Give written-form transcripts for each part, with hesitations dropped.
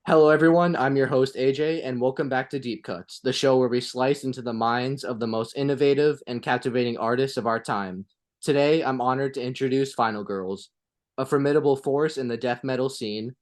Hello, everyone. I'm your host, AJ, and welcome back to Deep Cuts, the show where we slice into the minds of the most innovative and captivating artists of our time. Today, I'm honored to introduce Final Girls, a formidable force in the death metal scene,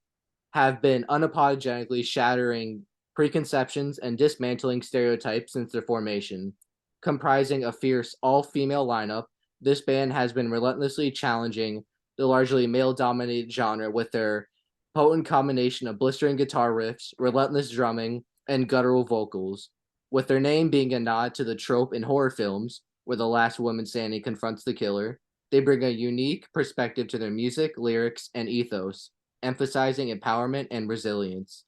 have been unapologetically shattering preconceptions and dismantling stereotypes since their formation. Comprising a fierce all-female lineup, this band has been relentlessly challenging the largely male-dominated genre with their potent combination of blistering guitar riffs, relentless drumming, and guttural vocals. With their name being a nod to the trope in horror films, where the last woman standing confronts the killer, they bring a unique perspective to their music, lyrics, and ethos, emphasizing empowerment and resilience.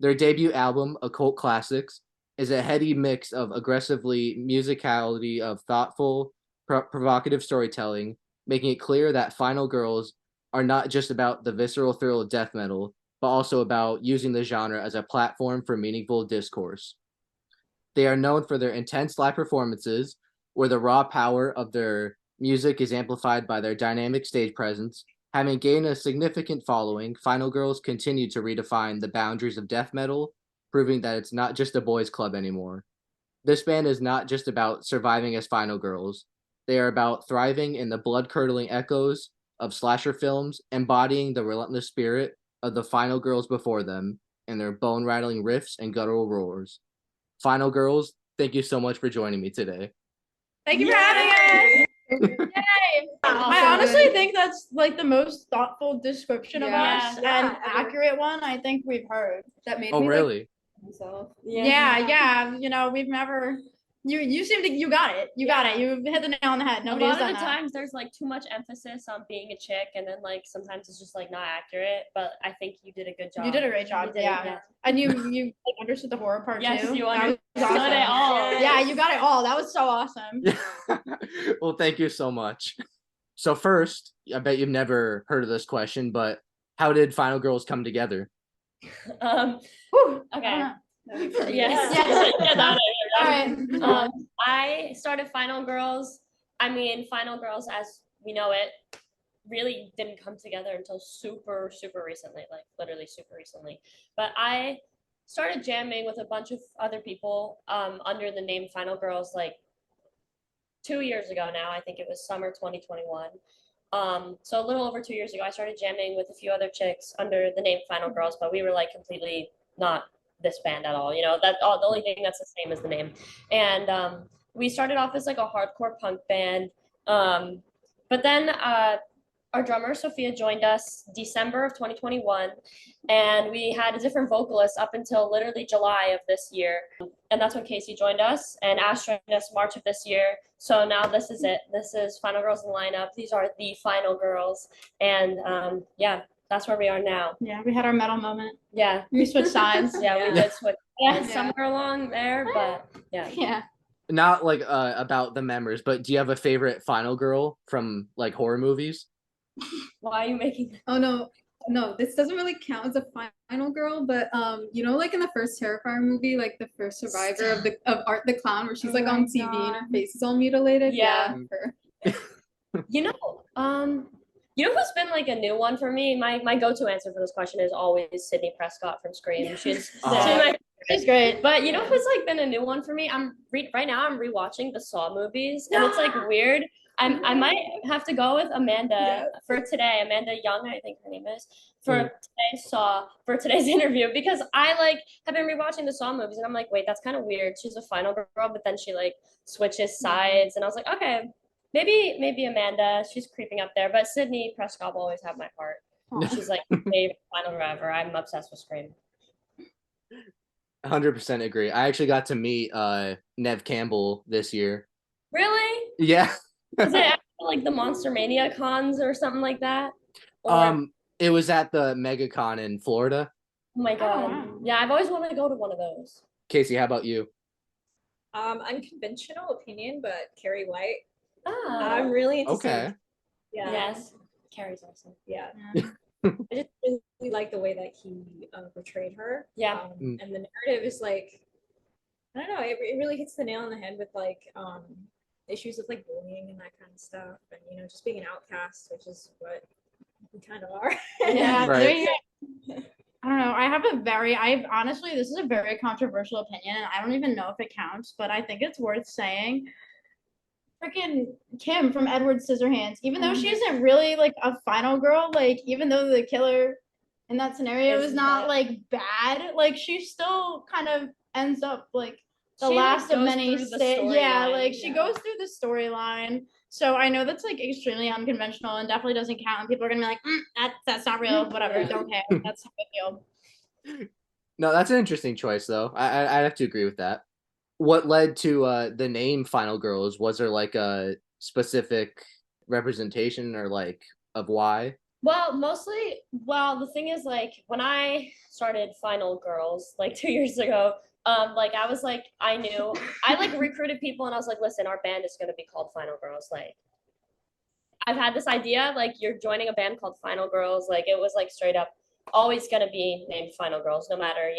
Their debut album, Occult Classics, is a heady mix of aggressively musicality of thoughtful, provocative storytelling, making it clear that Final Girls are not just about the visceral thrill of death metal, but also about using the genre as a platform for meaningful discourse. They are known for their intense live performances, where the raw power of their music is amplified by their dynamic stage presence. Having gained a significant following, Final Girls continue to redefine the boundaries of death metal, proving that it's not just a boys' club anymore. This band is not just about surviving as Final Girls. They are about thriving in the blood-curdling echoes of slasher films, embodying the relentless spirit of the Final Girls before them and their bone-rattling riffs and guttural roars. Final Girls, thank you so much for joining me today. Thank you for having us. Yay! I honestly think that's like the most thoughtful description of us and accurate one I think we've heard. That made Oh, me really? myself. Yeah. You know, we've never. You seem to you got it. You got it. You hit the nail on the head. A Nobody lot has of done the that. times there's like too much emphasis on being a chick, and then like sometimes it's just like not accurate. But I think you did a good job. You did a great job. Yeah. And you like understood the horror part Yes, too. you That was understood awesome. it all. Yeah, you got it all. That was so awesome. Well, thank you so much. So first, I bet you've never heard of this question, but how did Final Girls come together? Whew. Okay. Yes. Yeah. All right. I started Final Girls. I mean, Final Girls, as we know it, really didn't come together until super recently, like literally super recently. But I started jamming with a bunch of other people under the name Final Girls like 2 years ago now. I think it was summer 2021. So a little over 2 years ago, I started jamming with a few other chicks under the name Final Girls, but we were like completely not this band at all. You know, that the only thing that's the same is the name. And we started off as like a hardcore punk band. But then our drummer Sofia joined us December of 2021, and we had a different vocalist up until literally July of this year, and that's when Casey joined us, and Ash joined us March of this year. So now this is it. This is Final Girls in the lineup. These are the Final Girls, and yeah, that's where we are now. Yeah, we had our metal moment. Yeah, we switched sides. Yeah, we did switch. Yeah, somewhere along there, but yeah. Yeah. Not like about the members, but do you have a favorite Final Girl from like horror movies? Why are you making that? Oh no, this doesn't really count as a final girl, but you know, like in the first Terrifier movie, like the first survivor of Art the Clown, where she's like on TV and her face is all mutilated. Yeah. Her. You know who's been like a new one for me? My go-to answer for this question is always Sydney Prescott from Scream. She's great. But you know who's like been a new one for me? Right now I'm rewatching the Saw movies, and it's like weird. I might have to go with Amanda for today. Amanda Young, I think her name is, for today's interview, because I like have been rewatching the Saw movies, and I'm like, wait, that's kind of weird. She's a final girl, but then she like switches sides, and I was like, okay, maybe Amanda. She's creeping up there, but Sydney Prescott will always have my heart. She's like my favorite final girl ever. I'm obsessed with Scream. 100% agree. I actually got to meet Nev Campbell this year. Really? Yeah. Is it like the Monster Mania cons or something like that? Or... It was at the MegaCon in Florida. Oh my god. Oh, wow. Yeah, I've always wanted to go to one of those. Casey, how about you? Unconventional opinion, but Carrie White. Oh. I'm really into Okay. Yeah. Yes. Carrie's awesome. Yeah. I just really like the way that he portrayed her. Yeah. And the narrative is like, I don't know, it really hits the nail on the head with like issues of like bullying and that kind of stuff, and you know, just being an outcast, which is what we kind of are. Yeah. Right. I don't know. Honestly, this is a very controversial opinion, and I don't even know if it counts, but I think it's worth saying. Freaking Kim from Edward Scissorhands, even though she isn't really like a final girl, like even though the killer in that scenario is not like bad, like she still kind of ends up like the She, last of goes many through the yeah, storyline, like she yeah. goes through the storyline. So I know that's like extremely unconventional and definitely doesn't count. And people are gonna be like, that's not real, whatever, Yeah. don't care. That's how I feel. No, that's an interesting choice, though. I have to agree with that. What led to the name Final Girls? Was there like a specific representation or like of why? Well, mostly, well, the thing is, like, when I started Final Girls, like 2 years ago, like I was like, I knew I like recruited people and I was like, listen, our band is gonna be called Final Girls. Like, I've had this idea, like you're joining a band called Final Girls. Like it was like straight up always gonna be named Final Girls, no matter,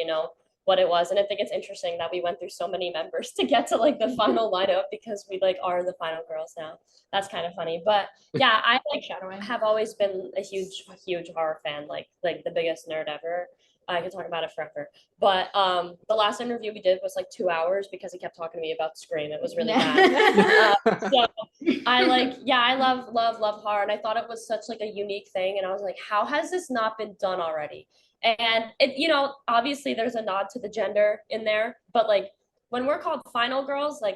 what it was. And I think it's interesting that we went through so many members to get to like the final lineup because we like are the Final Girls now. That's kind of funny. But yeah, I like Shadowing. have always been a huge horror fan, like the biggest nerd ever. I could talk about it forever. But the last interview we did was like 2 hours because he kept talking to me about Scream. It was really bad. So I love horror, and I thought it was such like a unique thing, and I was like, how has this not been done already? And it, obviously there's a nod to the gender in there, but like when we're called Final Girls, like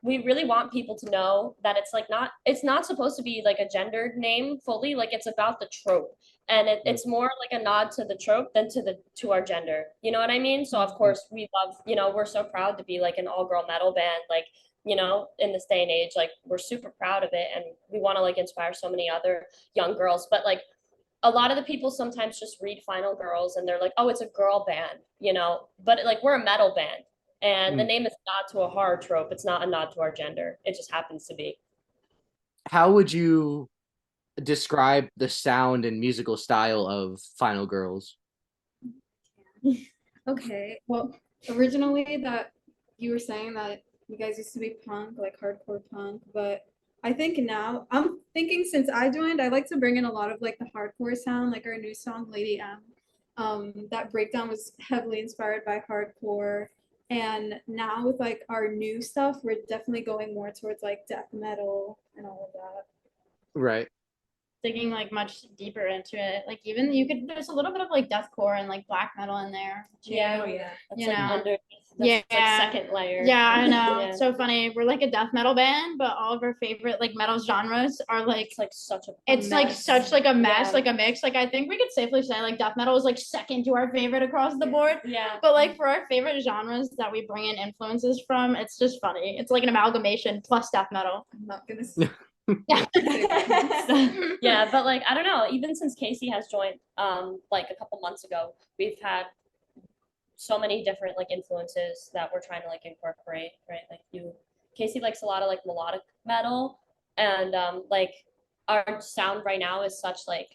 we really want people to know that it's not supposed to be like a gendered name fully, like it's about the trope, and it's more like a nod to the trope than to our gender, you know what I mean? So of course we love, we're so proud to be like an all-girl metal band, like, in this day and age, like we're super proud of it, and we want to like inspire so many other young girls. But like a lot of the people sometimes just read Final Girls and they're like, oh, it's a girl band, but like we're a metal band, and the name is a nod to a horror trope. It's not a nod to our gender. It just happens to be. How would you describe the sound and musical style of Final Girls? Okay, well, originally that you were saying that you guys used to be punk, like hardcore punk, but I think now I'm thinking since I joined, I like to bring in a lot of like the hardcore sound, like our new song Lady M. That breakdown was heavily inspired by hardcore. And now with like our new stuff, we're definitely going more towards like death metal and all of that. Right. Digging like much deeper into it. Like even there's a little bit of like deathcore and like black metal in there. Too. Yeah, oh yeah. That's You like know. underneath. Yeah. Like second layer. Yeah, I know. Yeah. It's so funny. We're like a death metal band, but all of our favorite like metal genres are like It's like such a it's like mess. such like a mess, Yeah. like a mix. Like I think we could safely say like death metal is like second to our favorite across the board. Yeah. But like for our favorite genres that we bring in influences from, it's just funny. It's like an amalgamation plus death metal. I'm not gonna say Yeah. Yeah, but like I don't know, even since Casey has joined like a couple months ago, we've had so many different like influences that we're trying to like incorporate, right? Like Casey likes a lot of like melodic metal, and like our sound right now is such like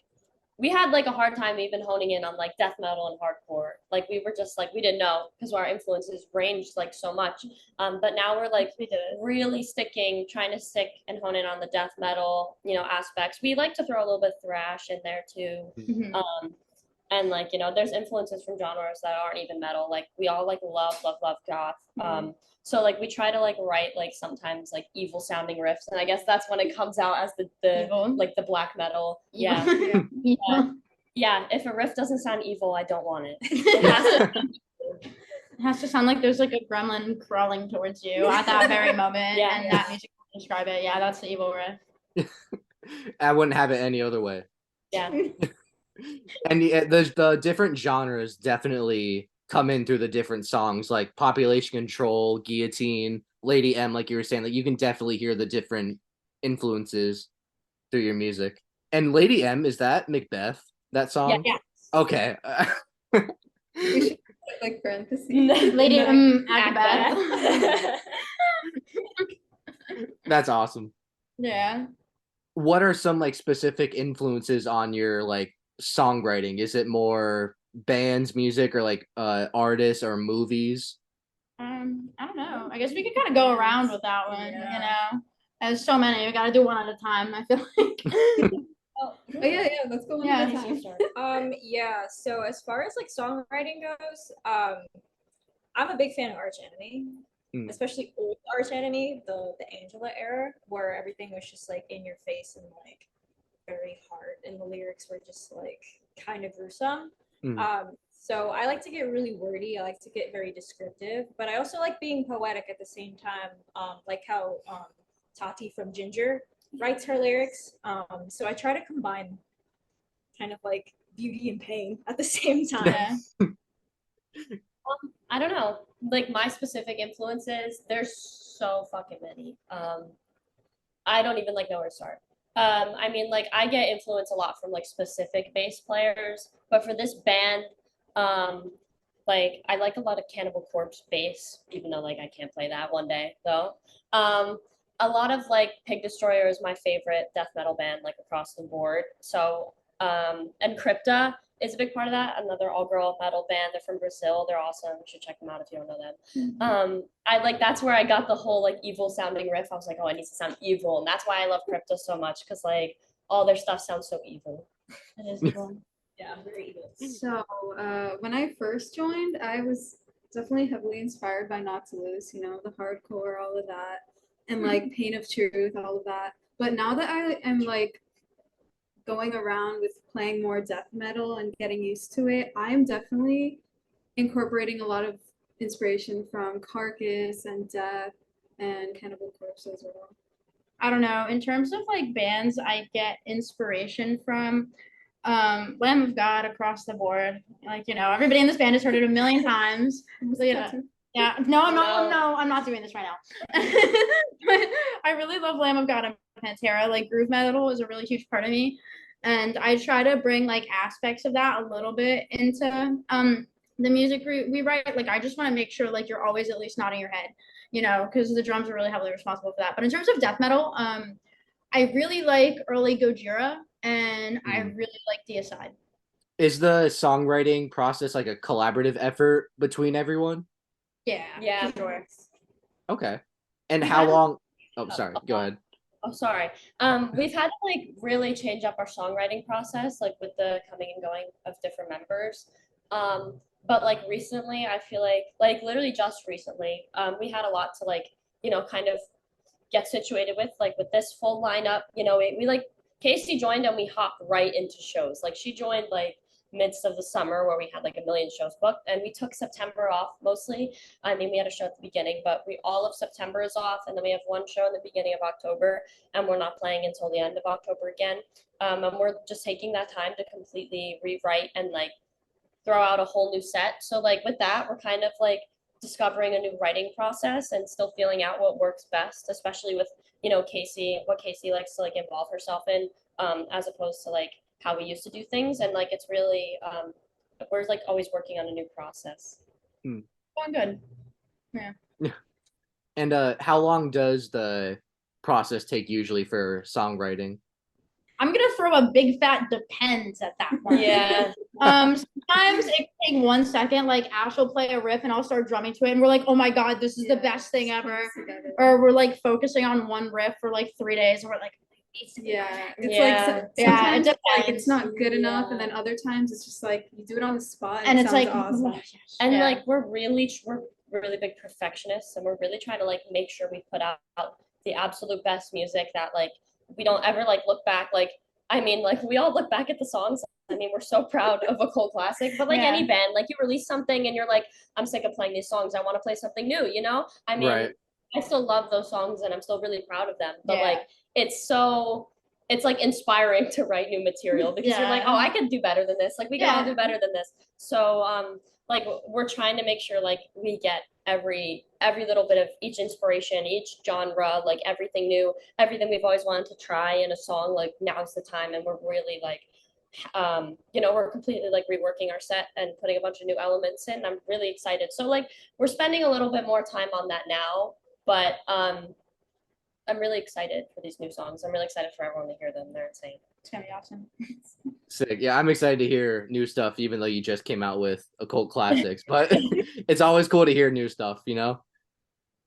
we had like a hard time even honing in on like death metal and hardcore. Like we were just like we didn't know because our influences ranged like so much. But now we're like really trying to stick and hone in on the death metal, aspects. We like to throw a little bit of thrash in there too. And like, there's influences from genres that aren't even metal. Like we all like love goth. So like we try to like write like sometimes like evil sounding riffs, and I guess that's when it comes out as the Evil. like the black metal. Yeah. Yeah, if a riff doesn't sound evil, I don't want it. It has to. It has to sound like there's like a gremlin crawling towards you at that very moment, and that music will describe it. Yeah, that's the evil riff. I wouldn't have it any other way. Yeah. And the different genres definitely come in through the different songs, like Population Control, Guillotine, Lady M, like you were saying. Like you can definitely hear the different influences through your music. And Lady M, is that Macbeth? That song? Yeah. Okay. we should put, like parentheses. Lady Macbeth. That's awesome. Yeah. What are some like specific influences on your like songwriting? Is it more bands, music, or like artists or movies? I don't know. I guess we could kind of go around with that one. There's so many. We got to do one at a time. I feel like. Oh yeah, let's go one Yeah. at a You time. start. Yeah. So as far as like songwriting goes, I'm a big fan of Arch Enemy, especially old Arch Enemy, the Angela era, where everything was just like in your face and like very hard, and the lyrics were just like kind of gruesome. So I like to get really wordy. I like to get very descriptive, but I also like being poetic at the same time. Like how Tati from Ginger writes her lyrics. So I try to combine kind of like beauty and pain at the same time. Yeah. I don't know. Like my specific influences, there's so fucking many. I don't even like know where to start. I mean, like I get influence a lot from like specific bass players, but for this band, like I like a lot of Cannibal Corpse bass, even though like I can't play that one day though. A lot of like Pig Destroyer is my favorite death metal band, like across the board. So, and Crypta is a big part of that. Another all-girl metal band. They're from Brazil. They're awesome. You should check them out if you don't know them. I like that's where I got the whole like evil sounding riff. I was like, oh, it needs to sound evil, and that's why I love Crypto so much because like all their stuff sounds so evil. It is evil. Yeah, very evil. So when I first joined, I was definitely heavily inspired by Not to Lose, you know, the hardcore, all of that, and like Pain of Truth, all of that. But now that I am like going around with playing more death metal and getting used to it, I'm definitely incorporating a lot of inspiration from Carcass and Death and Cannibal Corpse as well. I don't know. In terms of like bands, I get inspiration from Lamb of God across the board. Like, you know, everybody in this band has heard it a million times. So, you know, yeah. No, I'm not doing this right now. But I really love Lamb of God and Pantera. Like groove metal is a really huge part of me. And I try to bring like aspects of that a little bit into the music we write. Like I just want to make sure like you're always at least nodding your head, you know, because the drums are really heavily responsible for that. But in terms of death metal, I really like early Gojira and I really like Deicide. Is the songwriting process like a collaborative effort between everyone? Yeah. For sure. Okay. And We how had- long? Oh, sorry. Go ahead. Oh, sorry. We've had to like really change up our songwriting process, like with the coming and going of different members. But like recently, I feel like literally just recently, we had a lot to like, you know, kind of get situated with this full lineup. You know, we like Casey joined and we hopped right into shows. Like she joined like midst of the summer where we had like a million shows booked, and we took September off mostly. I mean, we had a show at the beginning, but we all of September is off, and then we have one show in the beginning of October, and we're not playing until the end of October again. And we're just taking that time to completely rewrite and like throw out a whole new set. So like with that, we're kind of like discovering a new writing process and still feeling out what works best, especially with, you know, what Casey likes to like involve herself in, as opposed to like how we used to do things. And like it's really we're like always working on a new process. Going good. And how long does the process take usually for songwriting? I'm gonna throw a big fat depends at that point. Yeah. Sometimes it can take 1 second. Like Ash will play a riff and I'll start drumming to it, and we're like, "Oh my god, this is the best thing ever!" Or we're like focusing on one riff for like 3 days, and we're like, It's Yeah. like Yeah, it sometimes like depends. it's not good enough, and then other times it's just like you do it on the spot and it it's sounds like, awesome. oh, yes. And Yeah. like we're really big perfectionists, and we're really trying to like make sure we put out the absolute best music that like we don't ever like look back. Like I mean, like we all look back at the songs. I mean, we're so proud of a cult classic, but like Yeah. any band, like you release something and you're like, I'm sick of playing these songs. I want to play something new, you know? I mean, Right. I still love those songs and I'm still really proud of them. But Yeah. like it's like inspiring to write new material because you're like, Yeah. oh, I could do better than this. Like we can all Yeah. do better than this. So like we're trying to make sure like we get every little bit of each inspiration, each genre, like everything new, everything we've always wanted to try in a song. Like now's the time, and we're really like you know, we're completely like reworking our set and putting a bunch of new elements in. I'm really excited. So like we're spending a little bit more time on that now, but I'm really excited for these new songs. I'm really excited for everyone to hear them. They're insane. It's gonna be awesome. Sick. Yeah, I'm excited to hear new stuff, even though you just came out with occult classics. But it's always cool to hear new stuff, you know?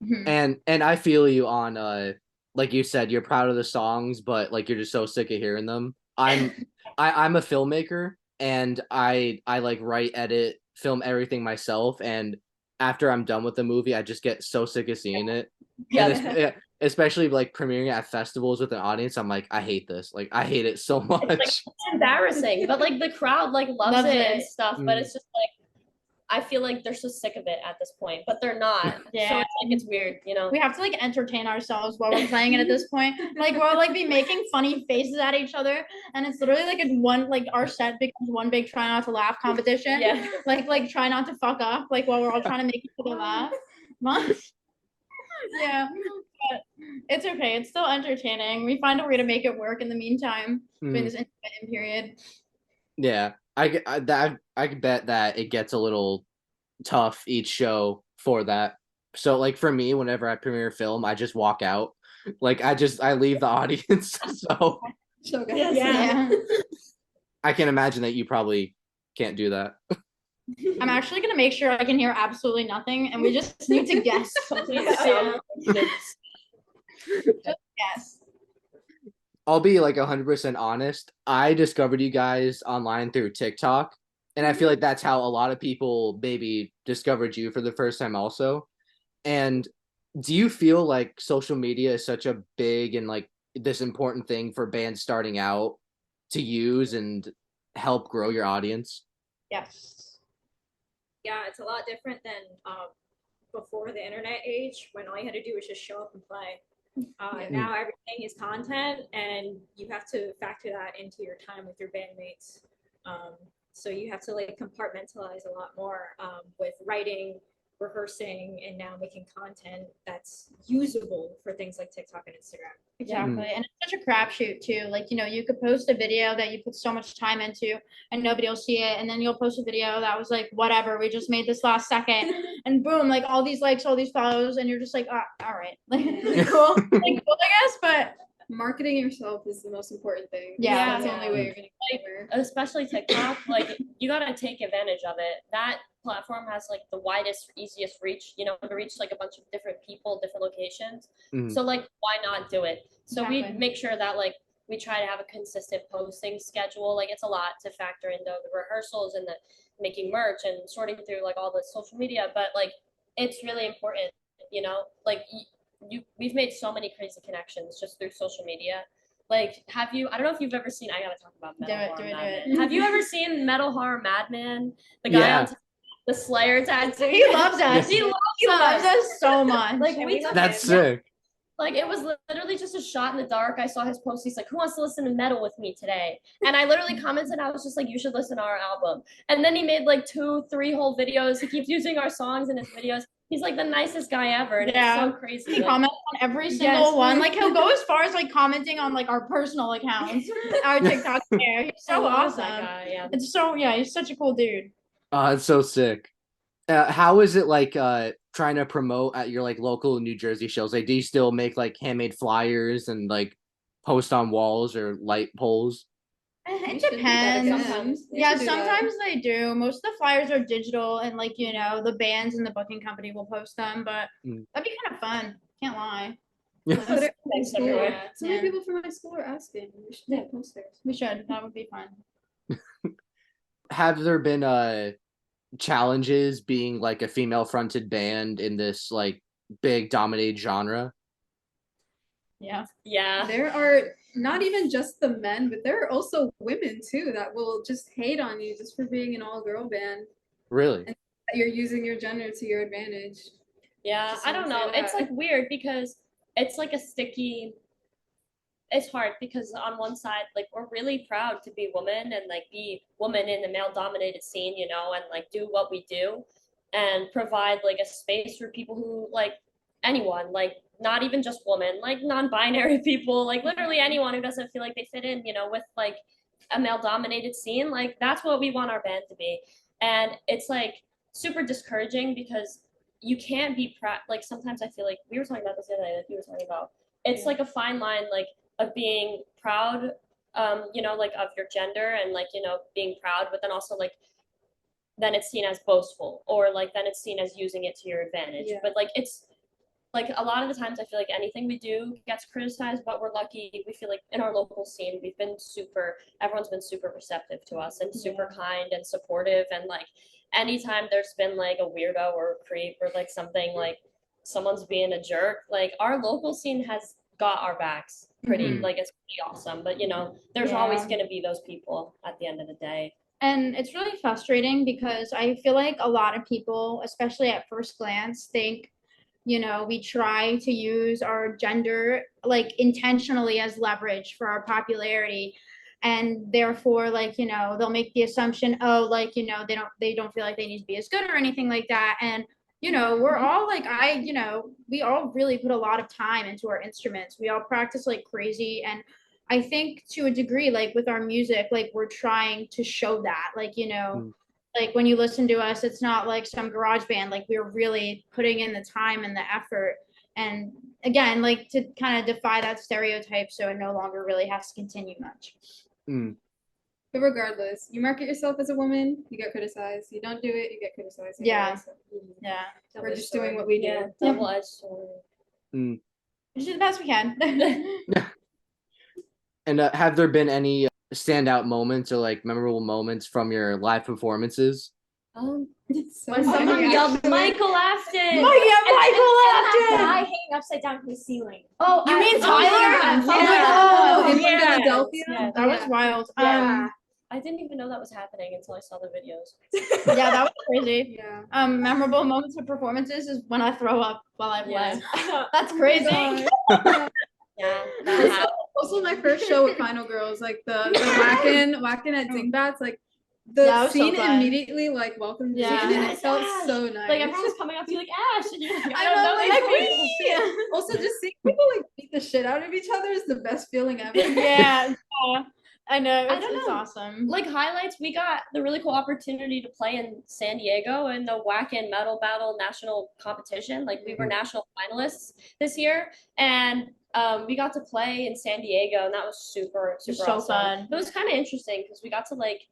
Mhm. And I feel you on like you said, you're proud of the songs, but like you're just so sick of hearing them. I'm a filmmaker, and I like write, edit, film everything myself, and after I'm done with the movie, I just get so sick of seeing it. And especially like premiering at festivals with an audience, I'm like, I hate this. Like, I hate it so It's like much. it's embarrassing, but like the crowd like loves it and stuff. But Mm. it's just like I feel like they're so sick of it at this point, but they're not. Yeah. So it's like it's weird, you know. We have to like entertain ourselves while we're playing it at this point. Like we'll like be making funny faces at each other, and it's literally like like our set becomes one big try not to laugh competition. Yeah. Like try not to fuck up, like while we're all trying to make each other laugh. Yeah, but it's okay. It's still entertaining. We find a way to make it work in the meantime during this intermittent period. Yeah, I bet that it gets a little tough each show for that. So like for me, whenever I premiere a film, I just walk out. Like I leave the audience. So So guys. Yeah. I can imagine that you probably can't do that. I'm actually gonna make sure I can hear absolutely nothing, and we just need to guess. Please sound Just guess. I'll be like 100% honest. I discovered you guys online through TikTok, and I feel like that's how a lot of people maybe discovered you for the first time also. And do you feel like social media is such a big and like this important thing for bands starting out to use and help grow your audience? Yes. Yeah, it's a lot different than before the internet age when all you had to do was just show up and play. Now everything is content, and you have to factor that into your time with your bandmates. So you have to like compartmentalize a lot more with writing, rehearsing, and now making content that's usable for things like TikTok and Instagram. Exactly. And it's such a crapshoot too. Like, you know, you could post a video that you put so much time into and nobody will see it. And then you'll post a video that was like, whatever, we just made this last second. And boom, like all these likes, all these follows, and you're just like, all right. Like cool. Like cool, I guess, but Marketing yourself is the most important thing. Yeah. That's the only way you're gonna get anywhere. especially TikTok, like you gotta take advantage of it. That platform has like the widest, easiest reach, you know, to reach like a bunch of different people, different locations. So like why not do it? So we Exactly. make sure that like we try to have a consistent posting schedule. Like it's a lot to factor into the rehearsals and the making merch and sorting through like all the social media, but like it's really important, you know, like we've made so many crazy connections just through social media. Like, have you? I don't know if you've ever seen. I gotta talk about Metal Horror Madman. Have you ever seen Metal Horror Madman? The guy on the Slayer tattoo. He loves us. He loves us so much. Like That's sick. Like it was literally just a shot in the dark. I saw his post. He's like, "Who wants to listen to metal with me today?" And I literally commented. I was just like, "You should listen to our album." And then he made like 2-3 whole videos. He keeps using our songs in his videos. He's like the nicest guy ever. And it's so crazy. He comments on every single one. Like he'll go as far as like commenting on like our personal accounts, our TikTok there. He's so awesome. Guy, yeah. It's so he's such a cool dude. It's so sick. How is it like trying to promote at your like local New Jersey shows? Like, do you still make like handmade flyers and like post on walls or light poles? It depends. Sometimes. Yeah, sometimes they do. Most of the flyers are digital, and like you know, the bands and the booking company will post them. But that'd be kind of fun. Can't lie. So many people from my school are asking. We should make posters. We should. That would be fun. Have there been challenges being like a female fronted band in this like big dominated genre? Yeah. There are not even just the men, but there are also women too that will just hate on you just for being an all-girl band. Really? And you're using your gender to your advantage. Yeah, I don't know. It's like weird because it's like it's hard because on one side, like we're really proud to be women and like be women in the male dominated scene, you know, and like do what we do and provide like a space for people who like anyone, like not even just women, like non-binary people, like literally anyone who doesn't feel like they fit in, you know, with like a male dominated scene. Like that's what we want our band to be. And it's like super discouraging because you can't be proud. Like sometimes I feel like we were talking about this the other day, like you were talking about. It's like a fine line, like of being proud, you know, like of your gender and like, you know, being proud, but then also like then it's seen as boastful or like then it's seen as using it to your advantage. But like it's like a lot of the times I feel like anything we do gets criticized, but we're lucky. We feel like in our local scene, everyone's been super receptive to us and super kind and supportive. And like anytime there's been like a weirdo or a creep or like something like someone's being a jerk, like our local scene has got our backs pretty, like it's pretty awesome. But there's always going to be those people at the end of the day. And it's really frustrating because I feel like a lot of people, especially at first glance, think, we try to use our gender like intentionally as leverage for our popularity. And therefore, like, they'll make the assumption, oh, like, they don't feel like they need to be as good or anything like that. And, we're all like, we all really put a lot of time into our instruments. We all practice like crazy. And I think to a degree, like with our music, like we're trying to show that, like, like when you listen to us, it's not like some garage band, like we're really putting in the time and the effort. And again, like to kind of defy that stereotype so it no longer really has to continue much. But regardless, you market yourself as a woman, you get criticized. You don't do it, you get criticized. Yeah. We're just doing what we do. Yeah, double-edged sword. We do the best we can. And have there been any standout moments or like memorable moments from your live performances? When So someone funny, yelled, actually. Michael Afton! Michael Guy hanging upside down from the ceiling. Oh, You mean Tyler? Oh, in yeah. Philadelphia? Yeah. That was wild. Yeah. I didn't even know that was happening until I saw the videos. Yeah, that was crazy. Yeah. Memorable moments of performances is when I throw up while I play. Yeah. That's crazy. Yeah, that happened. Also, my first show with Final Girls, like the whacking at Dingbats, like the Yeah, it was so scene fun. immediately like welcomed me, Yeah. and it Yes, felt Ash. so nice. Like everyone was coming up to you like Ash, and you're like, I don't know, like, these people. also just seeing people like beat the shit out of each other is the best feeling ever. Yeah, I know. I don't It's know. awesome. Like highlights, we got the really cool opportunity to play in San Diego in the Whack and Metal Battle national competition. Like we were national finalists this year, and we got to play in San Diego, and that was super So awesome. fun. It was kind of interesting because we got to like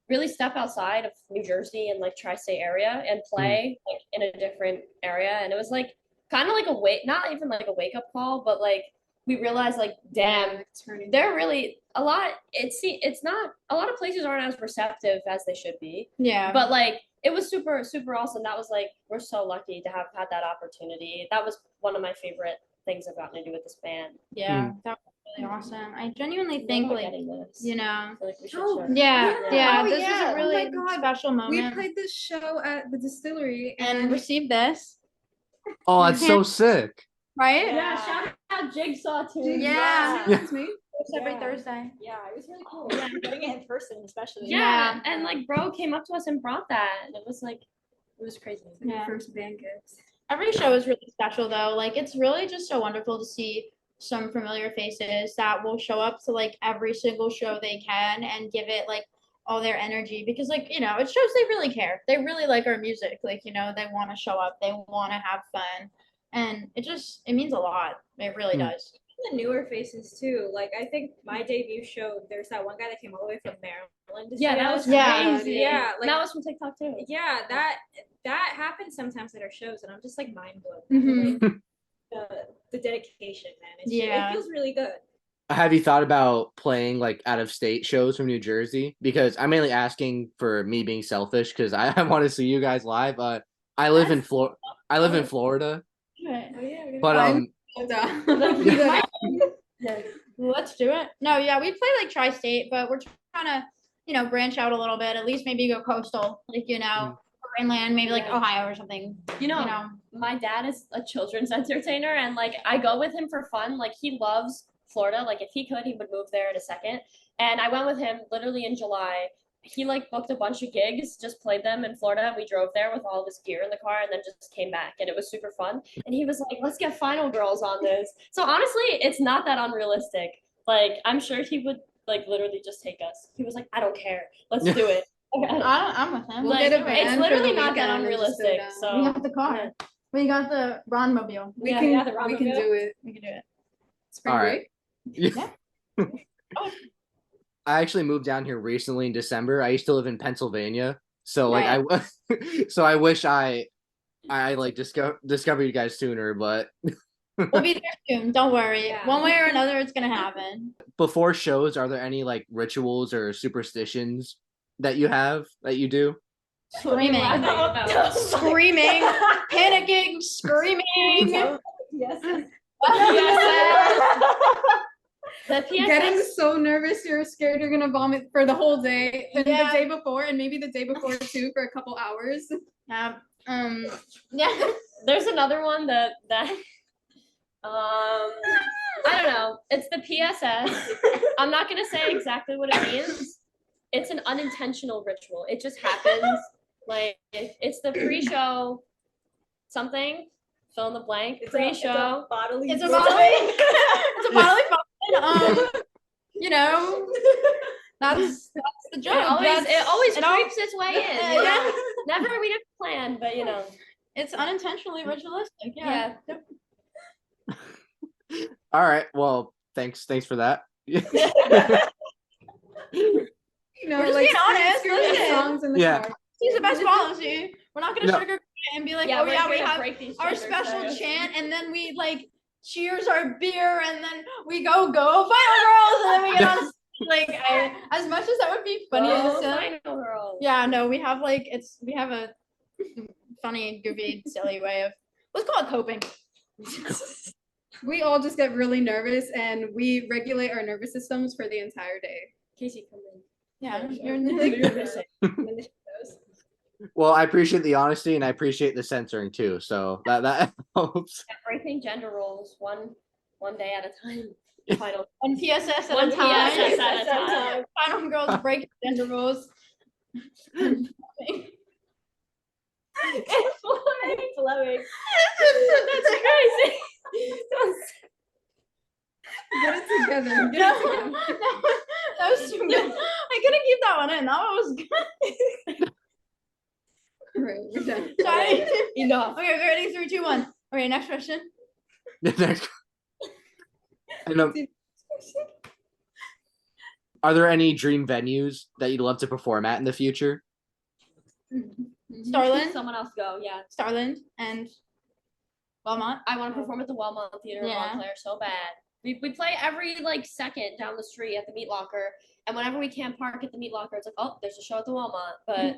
really step outside of New Jersey and like tri-state area and play like in a different area, and it was like kind of like not even like a wake up call, but like we realized like damn, they're really a lot. It's not a lot of places aren't as receptive as they should be. Yeah. But like it was super awesome. That was like we're so lucky to have had that opportunity. That was one of my favorite things I've gotten to do with this band. Yeah, that was really awesome. I genuinely think like getting this. I feel like we should Oh, share. yeah, Oh, this yeah. is a Oh really my God. special We moment. played this show at the distillery and received this, Oh, that's so sick. right? Yeah, shout out Jigsaw too. Yeah. That's me. It's every Yeah. Thursday. Yeah, it was really cool. Yeah, getting it in person, especially. Yeah, and like bro came up to us and brought that, and it was like it was crazy. Yeah. First band gifts. Every show is really special though. Like it's really just so wonderful to see some familiar faces that will show up to like every single show they can and give it like all their energy because like it shows they really care. They really like our music. Like they want to show up. They want to have fun, and it means a lot. It really does. The newer faces too. Like I think my debut show, there's that one guy that came all the way from Maryland. To Yeah, see that us. was crazy. Yeah, like that was from TikTok too. yeah, that happens sometimes at our shows, and I'm just like mind blown. Mhm. Like, the dedication, man. Yeah. It feels really good. Have you thought about playing like out of state shows from New Jersey? Because I'm mainly asking for me being selfish because I want to see you guys live. I live in Florida. Right. Oh yeah. But Let's do it. No, yeah, we play like tri-state, but we're trying to, branch out a little bit. At least maybe go coastal, like or inland, maybe like Yeah. Ohio or something. My dad is a children's entertainer, and like I go with him for fun. Like he loves Florida. Like if he could, he would move there in a second. And I went with him literally in July. He like booked a bunch of gigs, just played them in Florida. We drove there with all of his gear in the car and then just came back, and it was super fun. And he was like, let's get Final Girls on this. So honestly, it's not that unrealistic. Like I'm sure he would like literally just take us. He was like, I don't care. Let's do it. I'm with him. We'll Like, get a van it's for literally the not that weekend and just go unrealistic. down. So We got the car. We got the Ron Mobile. We Yeah, can yeah, the we can Rondo do it. We can do it. Spring All right. break. I actually moved down here recently in December. I used to live in Pennsylvania, so like I wish I I like discovered you guys sooner, but We'll be there soon. Don't worry. Yeah. One way or another, it's gonna happen. before shows, are there any like rituals or superstitions that you have that you do? Screaming, screaming, panicking, screaming. Yes. The PSS. Getting so nervous, you're scared you're gonna vomit for the whole day, and Yeah. the day before, and maybe the day before too for a couple hours. Yeah. There's another one that I don't know. It's the PSS. I'm not gonna say exactly what it means. It's an unintentional ritual. It just happens. Like it's the pre-show something. Fill in the blank. Pre-show. Bodily. It's a bodily. It's a bodily function. You know, that's the joke. It always it creeps its way in. You Yeah. know? We never planned, but you know. It's unintentionally ritualistic. Yeah. All right. Well, thanks for that. You know, We're just like being honest, screaming listen. songs in the Yeah. car. It's the best policy. We're not gonna No. sugarcoat it and be like, Yeah, oh we're yeah, we gonna have break these our triggers, special so- chant, and then we like cheers our beer, and then we go final girls, and then we get on stage. Like as much as that would be funny Oh, as hell. Final Girls. Yeah, no, we have a funny, goofy, silly way of let's call it coping. We all just get really nervous, and we regulate our nervous systems for the entire day. Casey, come in. Yeah, You're missing. Well, I appreciate the honesty and I appreciate the censoring too. So that helps. Breaking gender roles one day at a time. Final one PSS at One a time. PSS at a time. Final girls break gender rules. Flowing. That's crazy. Get it together. Get No, it together. that was too good. I couldn't keep that one in. That one was good. Right, we're done. Sorry. Enough. Okay, ready? 3, 2, 1. Okay, next question. Next. Are there any dream venues that you'd love to perform at in the future? Starland, Someone else go. Yeah. Starland, and Belmont. I want to perform at the Wellmont Theater in Yeah. Montclair so bad. We play every like second down the street at the Meat Locker, and whenever we can't park at the Meat Locker, it's like, oh, there's a show at the Wellmont. But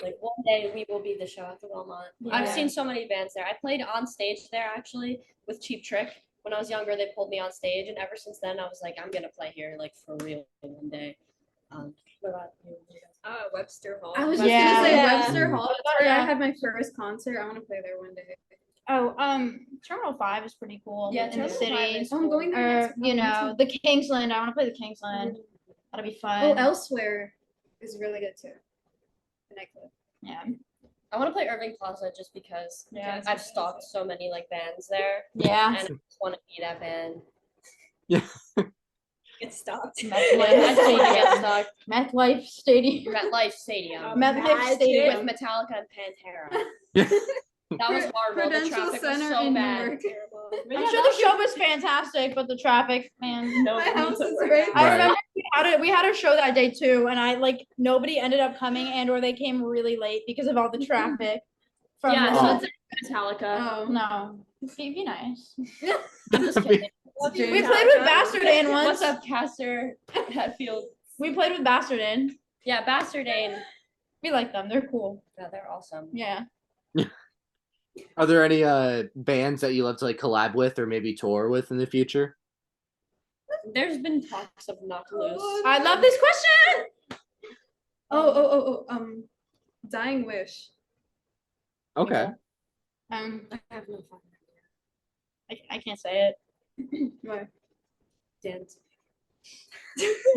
like one day we will be the show at the Wellmont. I've Yeah. seen so many bands there. I played on stage there actually with Cheap Trick. When I was younger, they pulled me on stage, and ever since then, I was like, I'm gonna play here like for real one day. What about you? Webster Hall. I was just Yeah. gonna say Yeah. Webster Hall. That's where Yeah. I had my first concert. I want to play there one day. Oh, Terminal 5 is pretty cool. Yeah, in the Terminal city. 5 is I'm going there Or next you month. know, the Kingsland. I want to play the Kingsland. That'll be fun. Oh, Elsewhere is really good too. The nightclub. Yeah. I want to play Irving Plaza just because Yeah. I've stalked so many like bands there, Yeah. and I just want to be that band. Get stopped. Yeah, I just want to get stalked. MetLife Stadium. MetLife Stadium. MetLife Stadium. With Metallica and Pantera. That was horrible. The Prudential traffic was Center so in bad. Newark. I'm sure the show was fantastic, but the traffic, man. No, My house is right. right I Right. remember we had a show that day too, and I like nobody ended up coming, and or they came really late because of all the traffic. From Yeah, the- so it's Metallica. Oh. no, be nice. I'm just kidding. We played with Bastardane What's once. up, Caster Hatfield? We played with Bastardane. Yeah, Bastardane. We like them. They're cool. Yeah, they're awesome. Yeah. Are there any bands that you love to like collab with or maybe tour with in the future? There's been talks of Knock Loose. I love this question. Dying Wish. Okay. I have no fun. I can't say it. What? Dance.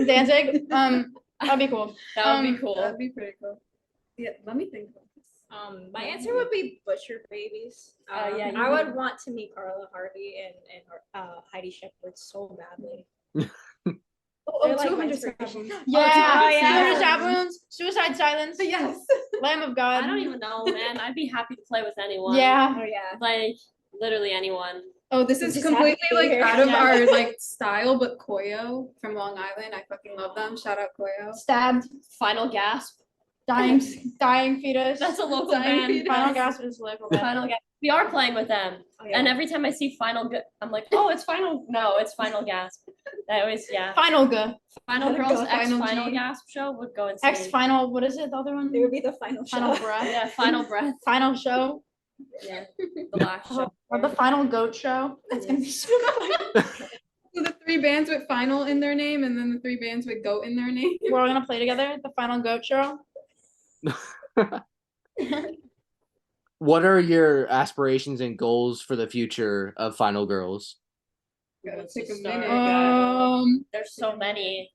Danzig. That'd be cool. That would be cool. That'd be pretty cool. Yeah, let me think about this. My answer would be Butcher Babies. Yeah, you I would would. want to meet Carla Harvey and Heidi Shepard so badly. Oh, like my 200 inspiration. seconds. Yeah. Oh, yeah. 200 Chaperones. Suicide Silence. Yes. Lamb of God. I don't even know, man. I'd be happy to play with anyone. Yeah. Oh yeah. Like literally anyone. Oh, this is Just completely happy to be like here. out of Yeah. our like style, but Koyo from Long Island. I fucking love them. Shout out Koyo. Stabbed. Final gasp. Dying fetus. That's a local Dying band. fetus. Final Gasp is local band. Final Gasp. We are playing with them. Oh, yeah. And every time I see I'm like, oh, it's Final. No, it's Final Gasp. I always, yeah. Final G. Final Gotta Girls go, X Final Final G. Gasp show would go insane. X Final. What is it? The other one? It would be the final Final show. Breath. Yeah, Final Breath. Final Show. Yeah, the last show. Or the Final Goat Show. That's gonna be so fun. So the 3 bands with final in their name, and then the 3 bands with goat in their name. We're all gonna play together. The Final Goat Show. What are your aspirations and goals for the future of Final Girls? Gotta Let's take a just start. minute. There's so many,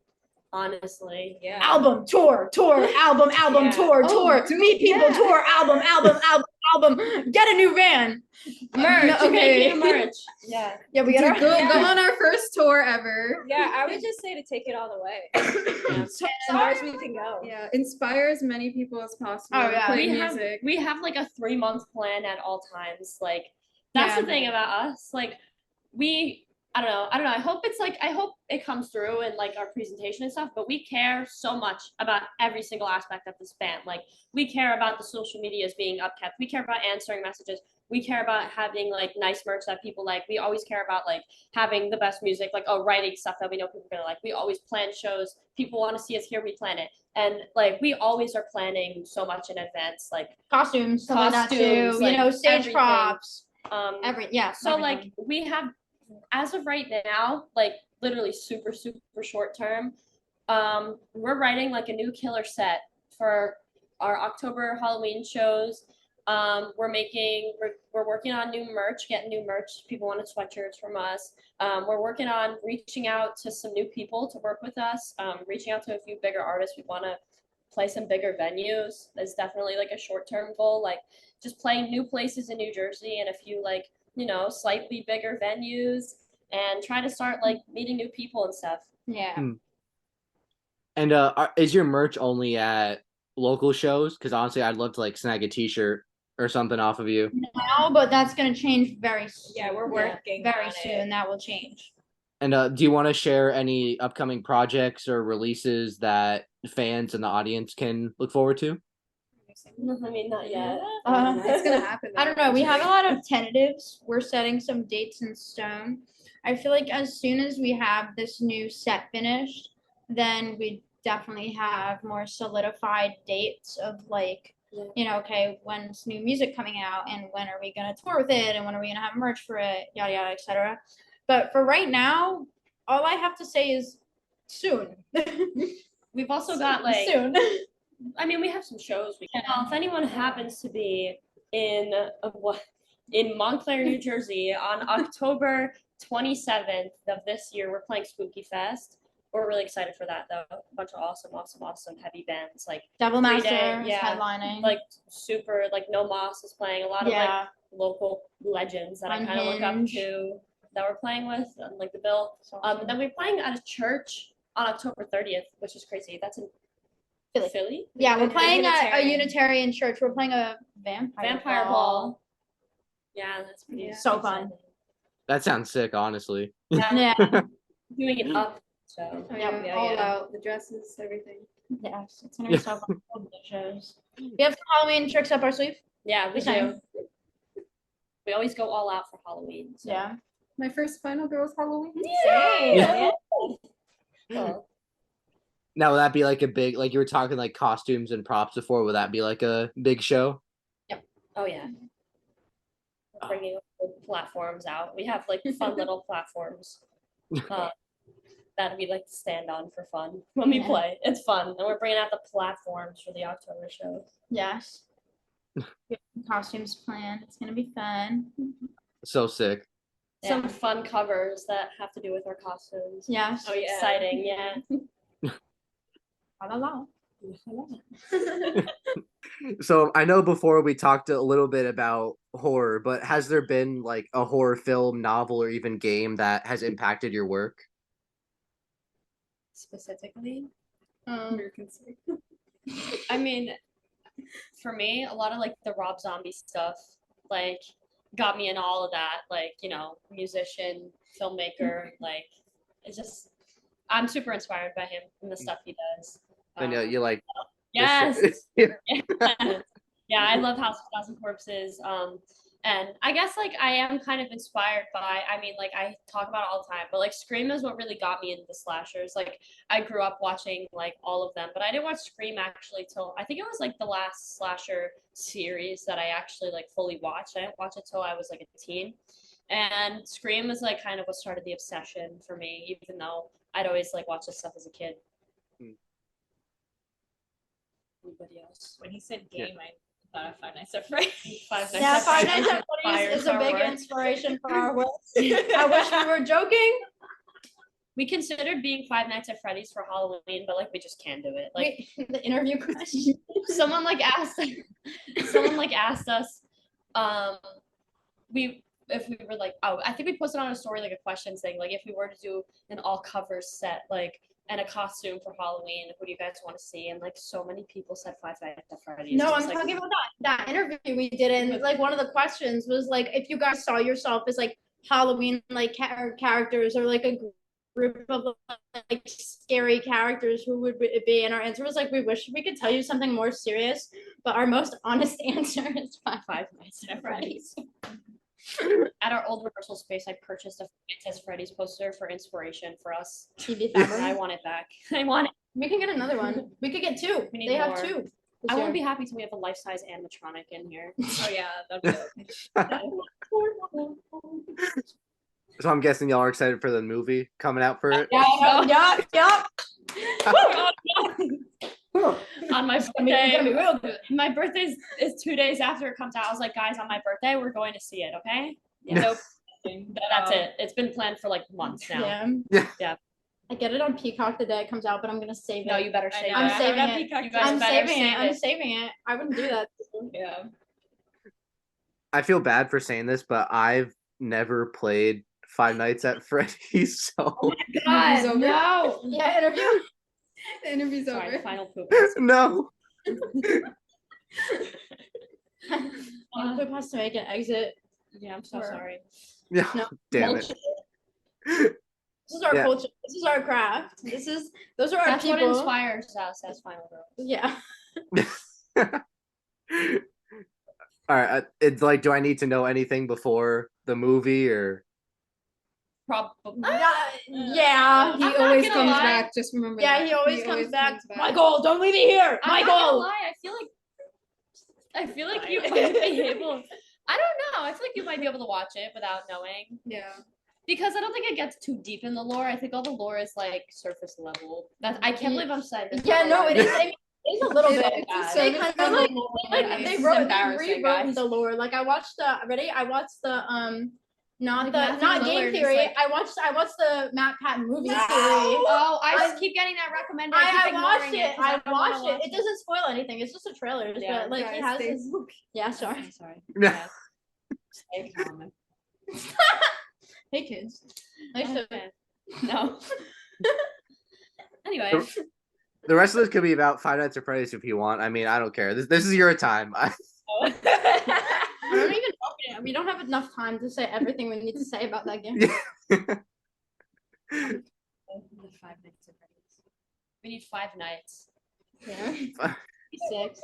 honestly. Yeah. Album, tour, album, Yeah. tour, Oh, dude, meet people, yeah. tour, album, get a new van. Merch. No, okay. Making merch. Yeah. Yeah, we Dude, gotta go Yeah. on our first tour ever. Yeah, I would just say to take it all the way. Yeah. As far as we can go. Yeah, inspire as many people as possible. Oh, to yeah. play we have music. we have like a 3-month plan at all times. Like that's Yeah. the thing about us. Like I don't know. I hope it comes through in like our presentation and stuff, but we care so much about every single aspect of this band. Like we care about the social medias being upkept. We care about answering messages. We care about having like nice merch that people like. We always care about like having the best music, like writing stuff that we know people are gonna like. We always plan shows. People want to see us here, we plan it. And like we always are planning so much in advance, like costumes, stuff like that too. Costumes, like, you know, stage everything. props, um so like we have, as of right now, like literally super short term, we're writing like a new killer set for our October Halloween shows. We're working on new merch, getting new merch. People wanted sweatshirts from us. We're working on reaching out to some new people to work with us, reaching out to a few bigger artists. We want to play some bigger venues. That's definitely like a short-term goal, like just playing new places in New Jersey and a few like, you know, slightly bigger venues, and try to start like meeting new people and stuff. yeah. And is your merch only at local shows? Because honestly, I'd love to like snag a T-shirt or something off of you. No, but that's gonna change very soon. Yeah, we're working very on soon. it. That will change. And do you want to share any upcoming projects or releases that fans and the audience can look forward to? I mean, not yet. It's gonna happen. I don't know. We have a lot of tentatives. We're setting some dates in stone. I feel like as soon as we have this new set finished, then we definitely have more solidified dates of like, you know, okay, when's new music coming out and when are we gonna tour with it and when are we gonna have merch for it, yada yada, etc. But for right now, all I have to say is soon. We've also got like, soon. I mean, we have some shows. Well, if anyone happens to be in Montclair, New Jersey on October 27th of this year, we're playing Spooky Fest. We're really excited for that, though. A bunch of awesome heavy bands like Devil Master is yeah, headlining. like super, like No Moss is playing, a lot of yeah. like local legends that I kind of look up Unhinged. to that we're playing with, like the bill. And then we're playing at a church on October 30th, which is crazy. That's in Philly. Yeah, we're Like a playing a Unitarian. Unitarian church. We're playing a vampire Ball. Yeah, that's pretty Yeah. So fun. exciting. That sounds sick, honestly. Yeah. Doing it up. So Oh, Yep, yeah, yeah, all yeah. out the dresses, everything. Yes, it's gonna be so fun. All the shows. We have some Halloween tricks up our sleeve. yeah, we Exciting. do. We always go all out for Halloween. So. Yeah. My first Final Girls Halloween. Same. Yeah. Oh. Now, would that be like a big, like you were talking like costumes and props before, would that be like a big show? Oh yeah. We're bringing platforms out. We have like fun little platforms that we like to stand on for fun when we Yeah. play. It's fun, and we're bringing out the platforms for the October show. Yes. We have some costumes planned. It's gonna be fun. So sick. Some fun covers that have to do with our costumes. Yes. Oh, yeah. Exciting, yeah. La, la, la. So I know before we talked a little bit about horror, but has there been like a horror film, novel, or even game that has impacted your work? Specifically, American Psycho. I mean, for me, a lot of like the Rob Zombie stuff, like got me in all of that. Like, you know, musician, filmmaker, like it's just I'm super inspired by him and the stuff he does. And you like Yes. Yeah. Yeah, I love House of a Thousand Corpses. And I guess like I am kind of inspired by, I mean, like I talk about it all the time, but like Scream is what really got me into the slashers. Like I grew up watching like all of them, but I didn't watch Scream actually till I think it was like the last slasher series that I actually like fully watched. I didn't watch it till I was like a teen. And Scream is like kind of what started the obsession for me, even though I'd always like watch this stuff as a kid. Anybody else? When he said game, I thought of Five Nights at Freddy's. Five Nights Yeah, at Five Freddy's Nights at Freddy's is a inspires big our work. inspiration for our work. I wish we were joking. We considered being Five Nights at Freddy's for Halloween, but like we just can't do it. Like The interview question. someone like asked us, if we were like, oh, I think we posted on a story like a question saying like if we were to do an all covers set like and a costume for Halloween, who do you guys want to see? And like so many people said Five Nights at Freddy's. No, I'm It's like, talking about that interview we did, and like one of the questions was like if you guys saw yourself as like Halloween like characters or like a group of like scary characters, who would it be? And our answer was like we wish we could tell you something more serious, but our most honest answer is Five Nights at Freddy's. At our old rehearsal space, I purchased a Five Nights at Freddy's poster for inspiration for us. TV And I fabric. want it back. I want it. We can get another one. We could get two. We need They more. have two. I won't be happy till we have a life-size animatronic in here. Oh yeah, that'd be dope. So I'm guessing y'all are excited for the movie coming out for it. Yeah. On my It's gonna be birthday, real good. my birthday is 2 days after it comes out. I was like, guys, on my birthday, we're going to see it, okay? Yeah. Nope. That's it. It's been planned for like months now. Yeah. Yeah. I get it on Peacock the day it comes out, but I'm gonna save it. No, you better I save know, it. I'm I saving have it. Peacock You guys I'm better saving save it. I'm it. saving it. I wouldn't do that. Yeah. I feel bad for saying this, but I've never played Five Nights at Freddy's, so Interview's over. No. Yeah, interview. The interview's Sorry, over. final poop. no. Poop has to make an exit. Yeah, I'm so Or- sorry. Yeah, No. damn it. This is our Yeah. culture. This is our craft. Those are our That's people. what inspires us as Final Girls. Yeah. All right, it's like, do I need to know anything before the movie or? Probably. Yeah. He I'm not always gonna comes lie. back. Just remember Yeah, that. he always comes back. Michael, don't leave me here. I'm not gonna Michael. lie. I feel like you might be able. I don't know. I feel like you might be able to watch it without knowing. Yeah. Because I don't think it gets too deep in the lore. I think all the lore is like surface level. I can't believe I'm saying this. Yeah, no, it is. I mean, it's a little bit. It's a They surface kind of level like movie. they This is wrote they embarrassing, rewrote guys. the lore. Like I watched the not Like the Matthew not Lillard game is, theory. like- I watched the Matt Patton movie theory. Oh, I I- just keep getting that recommended. I keep watched ignoring it. 'cause I don't wanna watched it. watch It doesn't spoil anything. It's just a trailer. Yeah. But like he Guys, has stay- his. Yeah, sorry. I'm sorry. Yeah. Stay calm. Hey kids. Nice to Okay. No. Anyway, The rest of this could be about Five Nights at Freddy's if you want. I mean, I don't care. This is your time. I don't even know. We don't have enough time to say everything we need to say about that game. the 5 nights of Freddy's. We need 5 nights. Yeah. 6.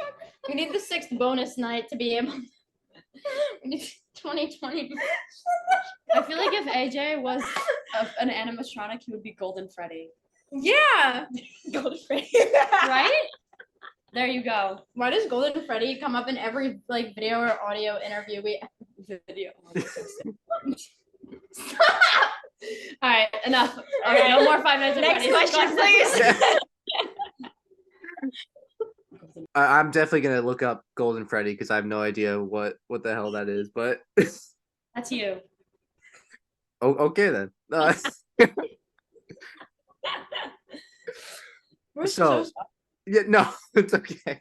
We need the 6th bonus night to be able. We need 2020. I feel like if AJ was an animatronic, he would be Golden Freddy. Yeah. Golden Freddy. Right? There you go. Why does Golden Freddy come up in every like video or audio interview we? Video. All right, enough. All right, no more 5 nights. of Next Freddy's. question, please. I'm definitely gonna look up Golden Freddy because I have no idea what the hell that is. But That's you. okay then. We're So- Yeah, no, it's okay.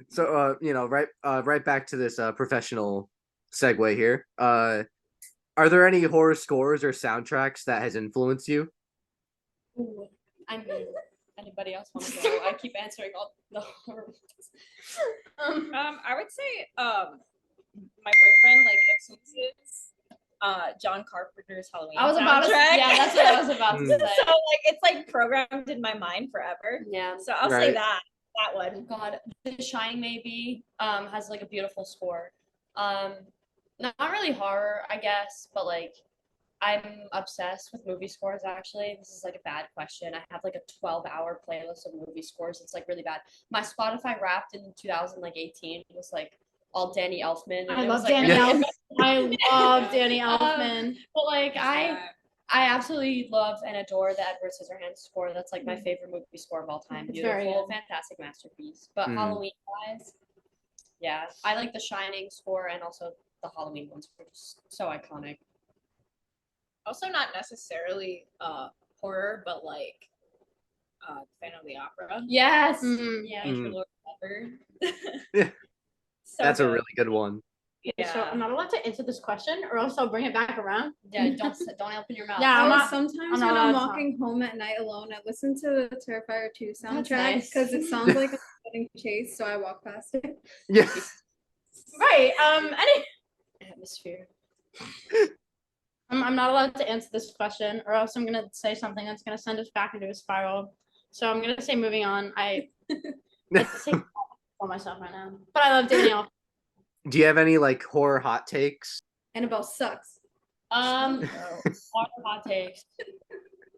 So, right back to this professional segue here. Are there any horror scores or soundtracks that has influenced you? Ooh, I mean, anybody else want to go? I keep answering all the horror ones. I would say my boyfriend like influences John Carpenter's Halloween. I was about to. soundtrack. Yeah, that's what I was about to Mm. say. So like it's like programmed in my mind forever. Yeah. So I'll Right. say that. that one. God, The Shining maybe has like a beautiful score. Not really horror, I guess, but like I'm obsessed with movie scores actually. This is like a bad question. I have like a 12-hour playlist of movie scores. It's like really bad. My Spotify Wrapped in 2018 was like all Danny Elfman. And I it love was, like, Danny really- Elfman. I love Danny Elfman. But like I absolutely love and adore the Edward Scissorhands score. That's like my favorite movie score of all time. It's very Beautiful, good. fantastic masterpiece. But Halloween wise, yeah, I like the Shining score and also the Halloween ones, which is so iconic. Also, not necessarily horror, but like Phantom of the Opera. Yes. Mhm. Yeah. Nature Lord Lover. Yeah. So That's a good. really good one. Yeah. So I'm not allowed to answer this question, or else I'll bring it back around. Yeah. Don't open your mouth. Yeah, I'm not- sometimes I'm when not I'm allowed to walking home at night alone, I listen to the Terrifier 2 soundtrack nice. because it sounds like I'm getting chased, so I walk past it. Yeah. Right. Atmosphere. I'm not allowed to answer this question, or else I'm gonna say something that's gonna send us back into a spiral. So I'm gonna say moving on. I say for myself right now, but I love Danny Elfman. Do you have any like horror hot takes? Annabelle sucks. Hot takes.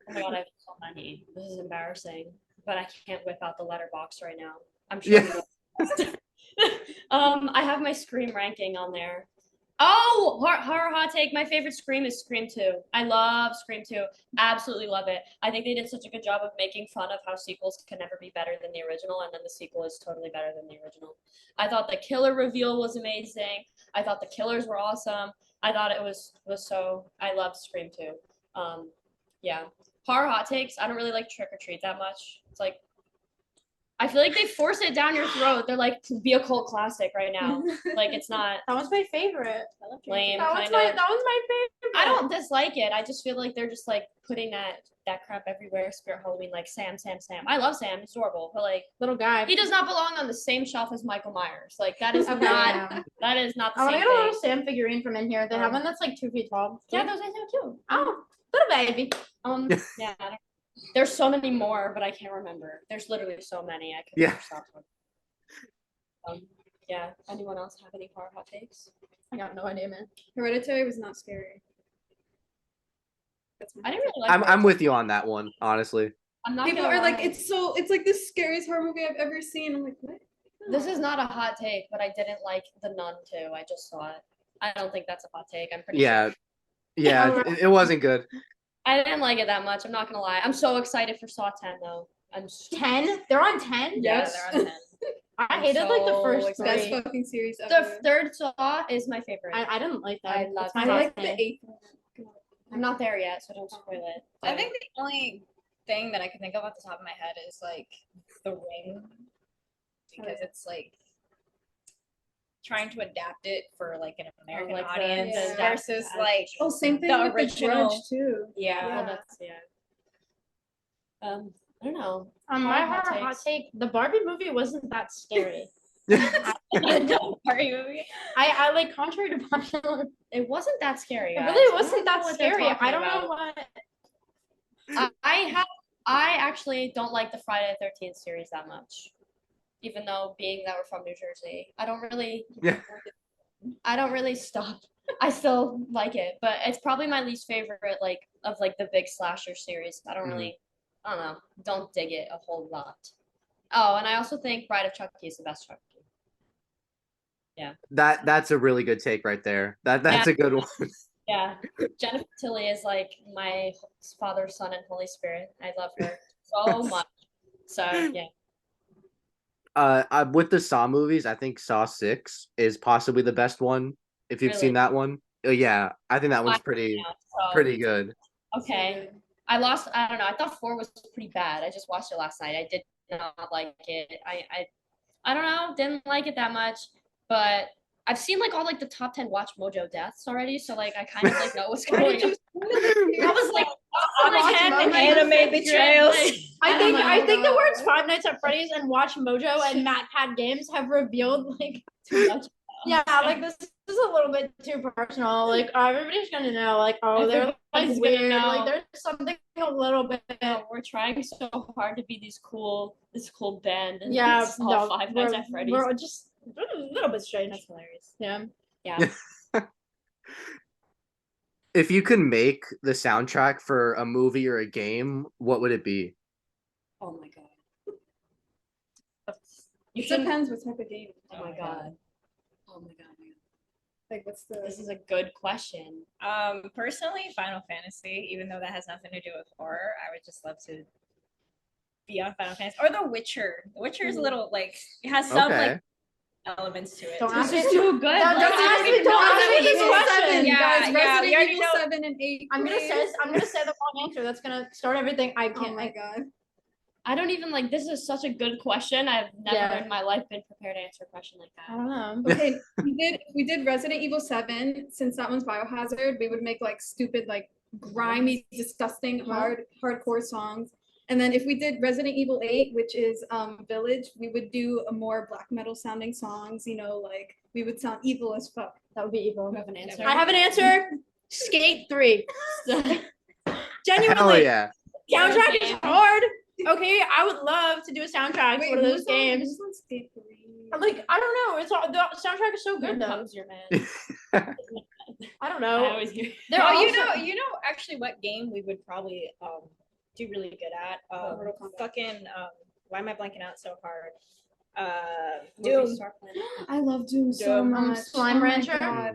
Oh my god, I have so many. This is embarrassing, but I can't whip out the letterbox right now. I'm sure. Yeah. I have my Scream ranking on there. Oh, horror hot take. My favorite Scream is Scream 2. I love Scream 2. Absolutely love it. I think they did such a good job of making fun of how sequels can never be better than the original, and then the sequel is totally better than the original. I thought the killer reveal was amazing. I thought the killers were awesome. I thought it was so. I loved Scream 2. Yeah. Horror hot takes. I don't really like Trick or Treat that much. It's like I feel like they force it down your throat. They're like, be a cult classic right now. Like it's not That was my favorite. lame. That was Kind my of. favorite. I don't dislike it. I just feel like they're just like putting that crap everywhere. Spirit Halloween, like Sam. I love Sam. He's adorable, but like Little guy. he does not belong on the same shelf as Michael Myers. Like that is Okay, not yeah. that is not the I want to same get a thing. little Sam figurine from in here. They have one that's like 2 feet tall. Yeah, those are so cute. Oh, little baby. Yeah. There's so many more, but I can't remember. There's literally so many. I could Yeah. never stop one. Yeah. Anyone else have any horror hot takes? I got no idea, man. Hereditary was not scary. That's my I didn't really like. I'm with you on that one, honestly. I'm not. People gonna are like, lie. it's like the scariest horror movie I've ever seen. I'm like, what? This is not a hot take, but I didn't like The Nun too. I just saw it. I don't think that's a hot take. I'm pretty Yeah. sure. Yeah, it wasn't good. I didn't like it that much. I'm not gonna lie. I'm so excited for Saw 10 though. 10? They're on 10? Yeah, Yes. they're on 10. I hated like the so first excited. Best three. fucking series The ever. third Saw is my favorite. I didn't like that. I love It's my I hot like the take. 8th one. I'm not there yet, so don't spoil it. I think the only thing that I can think of off the top of my head is like The Ring, because it's like trying to adapt it for like an American like the- audience the versus like Oh, same thing The with original. the Grudge too. yeah. Well, that's I don't know. My Hot horror hot takes. take, the Barbie movie wasn't that scary. Party movie. I like contrary to popular. It wasn't that scary. It Guys. really I wasn't don't know that what they're scary. talking I don't about. know what. I actually don't like the Friday the 13th series that much. Even though being that we're from New Jersey, I don't really stop. I still like it, but it's probably my least favorite like of like the big slasher series. I don't know. Don't dig it a whole lot. Oh, and I also think Bride of Chucky is the best Chucky. That's a really good take right there. That's a good one. Yeah. Jennifer Tilly is like my Father, Son, and Holy Spirit. I love her so much. So yeah. With the Saw movies, I think Saw 6 is possibly the best one. If you've Really? seen that one, yeah, I think that one's pretty good. Okay. I don't know. I thought 4 was pretty bad. I just watched it last night. I did not like it. I don't know, didn't like it that much, but I've seen like all like the top 10 Watch Mojo deaths already, so like I kind of like know what's going on. I was like, Watch Mojo. Anime betrayals. I think the words Five Nights at Freddy's and Watch Mojo and Matt Pad Games have revealed like too much. yeah, like this is a little bit too personal. Like everybody's gonna know. Like, oh, they're like Everybody's gonna weird. know. Like there's something a little bit. We're trying so hard to be this cool band, and Yeah, it's all no, Five Nights at Freddy's. we're just a little bit strange. That's hilarious. Yeah. Yeah. If you could make the soundtrack for a movie or a game, what would it be? Oh my god. It depends what type of game. Oh my god. Oh my god. Like, what's the? This is a good question. Personally, Final Fantasy, even though that has nothing to do with horror, I would just love to be on Final Fantasy or The Witcher. The Witcher is a little like it has some Okay. like elements to it. Don't This ask is me. too good. Don't Like, ask I don't me. even Don't know ask how me to this use question. it. Yeah, guys, yeah, Resident we already Evil know- 7 and 8. I'm gonna please. say the wrong answer. That's gonna start everything. I Oh can't. my god. I don't even like. This is such a good question. I've never Yeah. in my life been prepared to answer a question like I that. don't know. Okay, we did Resident Evil 7. Since that one's Biohazard, we would make like stupid, like grimy, disgusting, hardcore songs. And then if we did Resident Evil 8, which is Village, we would do a more black metal sounding songs. You know, like we would sound evil as fuck. That would be evil. You have an answer? I have an answer. Skate 3. Hell Genuinely, yeah. soundtrack is game. hard. Okay, I would love to do a soundtrack for one of those who's on- games. who's on Skate 3? I'm like, I don't know. It's all the soundtrack is so Here good though. comes your man. I don't I know. always hear. They're Oh, also, you know, actually, what game we would probably do really good at? Mortal Kombat. Fucking why am I blanking out so hard? Movie Doom. star planet. I love Doom so Doom. much. Slime Oh my Rancher? God.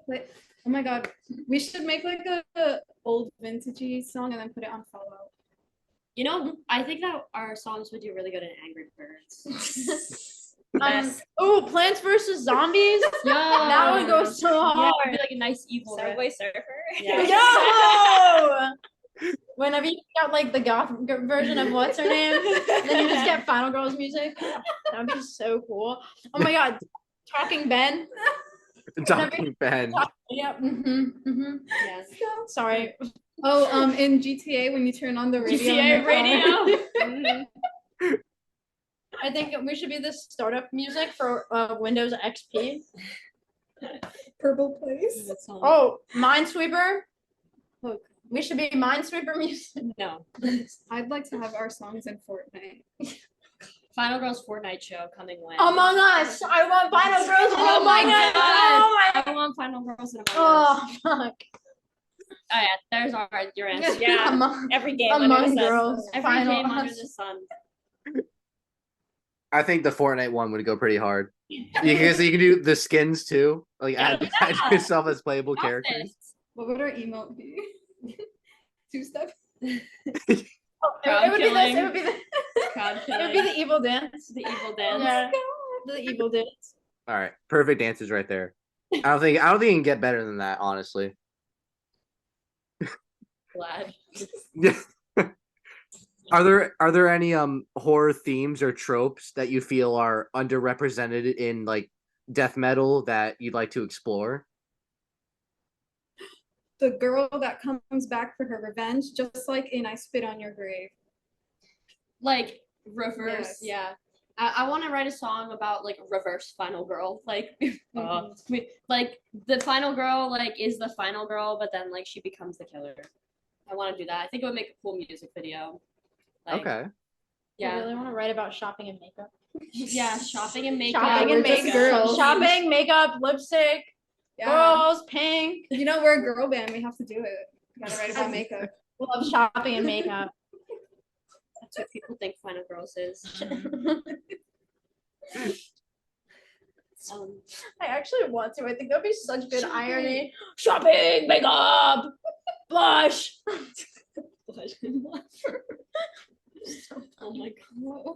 Like, oh my god, we should make like a old vintagey song and then put it on Fallout. You know, I think that our songs would do really good in Angry Birds. Yes. oh, Plants vs Zombies. Yeah, That would go so Yeah, hard. it'd be like a nice evil. riff. Subway Surfer. Yeah. Yo! Whenever you got like the goth version of what's her name, then you just get Final Girls music. That would be so cool. Oh my god, Talking Ben. Talking Ben. Yep. Yeah. Sorry. Oh, in GTA when you turn on the radio. in GTA the car. radio. I think we should be the startup music for Windows XP. Purple Place. Oh, Minesweeper. Look, We should be Minesweeper music. No. I'd like to have our songs in Fortnite. Final Girls Fortnite show coming when? Among Us. I want Final Girls in Oh my Among Us. God. Oh my. I want Final Girls in Among Us. Oh fuck. Oh yeah, there's your answer. Yeah. Among, Every game Among under the sun. Girls. Every Final game under Us. the sun. I think the Fortnite one would go pretty hard. Because you can do the skins too. Like add yourself as playable Got characters. this. What would our emote be? Two-step? Oh, Crowd it would be this. killing. It would be the. Crowd It would be the evil dance. The evil dance. Yeah. The evil dance. All right. Perfect answers right there. I don't think you can get better than that, honestly. Glad. Yeah. Are there any horror themes or tropes that you feel are underrepresented in like death metal that you'd like to explore? The girl that comes back for her revenge, just like in I Spit on Your Grave. Like reverse. Yes. Yeah. I want to write a song about like reverse final girl. Like like the final girl like is the final girl, but then like she becomes the killer. I want to do that. I think it would make a cool music video. Like, Okay. I Yeah. really want to write about shopping and makeup. Yeah. Shopping and makeup. Shopping we're and just makeup. girls. Shopping, makeup, lipstick, Yeah. girls, pink. You know, we're a girl band. We have to do it. We gotta write about makeup. Love shopping and makeup. That's what people think final girls is. I actually want to. I think that'd be such good irony. Shopping, makeup, blush. Oh my god.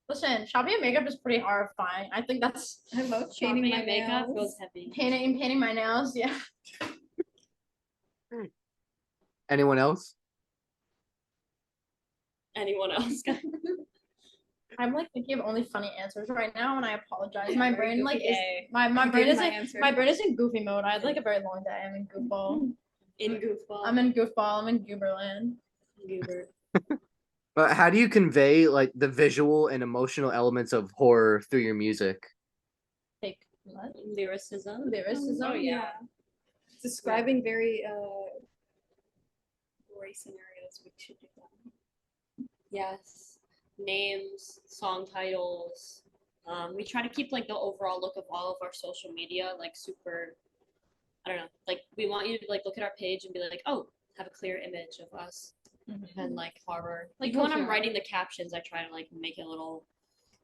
Listen, shopping and makeup is pretty horrifying. I think that's I love Shopping painting my and makeup nails. goes heavy. painting my nails. Yeah. Anyone else? Anyone else? I'm like thinking of only funny answers right now, and I apologize. My brain like is Yay. my I brain gave is my in answer. my brain is in goofy mode. I had like a very long day. I'm in goofball. In goofball. I'm in goofball. I'm in gooberland. Goober. But how do you convey like the visual and emotional elements of horror through your music? Fake Lyricism. Lyricism. Oh, yeah. Describing very gory scenarios. We should do that. Yes. Names, song titles. We try to keep like the overall look of all of our social media like super. I don't know. Like we want you to like look at our page and be like, oh, have a clear image of us and like horror. Like when I'm writing the captions, I try to like make it a little.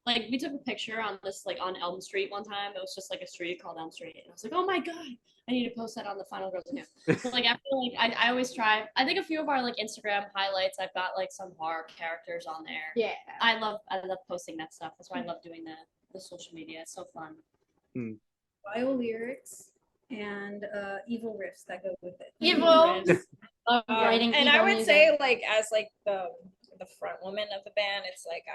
Like we took a picture on this like on Elm Street one time. It was just like a street called Elm Street, and I was like, oh my god, I need to post that on the Final Girls account. So like after like I always try. I think a few of our like Instagram highlights, I've got like some horror characters on there. Yeah. I love posting that stuff. That's why I love doing the social media. It's so fun. Bio lyrics and evil riffs that go with it. Evil. Writing and evil I would music. say like as like the front woman of the band, it's like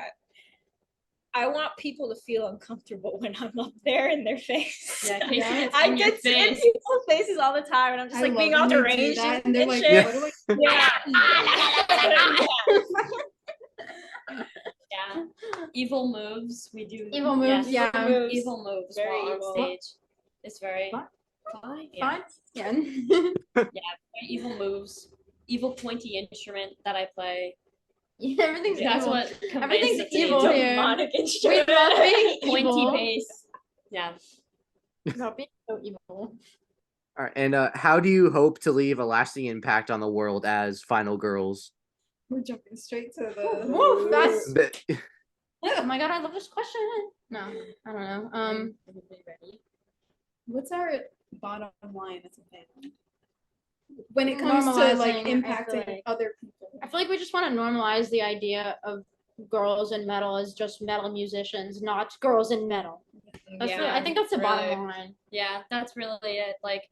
I want people to feel uncomfortable when I'm up there in their face. Yeah, Casey, it's I in your get in face. people's faces all the time, and I'm just I like love being all when you do deranged that, and they're and like, shit. what do Yeah. Evil moves. We do. Evil moves, yeah. moves. Evil moves Very while evil. on stage. It's very Fun. fun. Yeah. Fine. Yeah. Very evil moves. Evul pointy instrument that I play. Everything's That's evil. what conveys Everything's it to me. evil here. Demonic We instrument. love being Pointy evil. bass. Yeah. Not being so evil. All right, and how do you hope to leave a lasting impact on the world as Final Girls? We're jumping straight to the. Woof, that's. But- Oh my god, I love this question. No, I don't know. Everybody ready? What's our bottom line as a band? When it comes to like Normalizing, I impacting feel like. other people. I feel like we just want to normalize the idea of girls in metal as just metal musicians, not girls in metal. That's I think that's the bottom line. Yeah, that's really it. Like,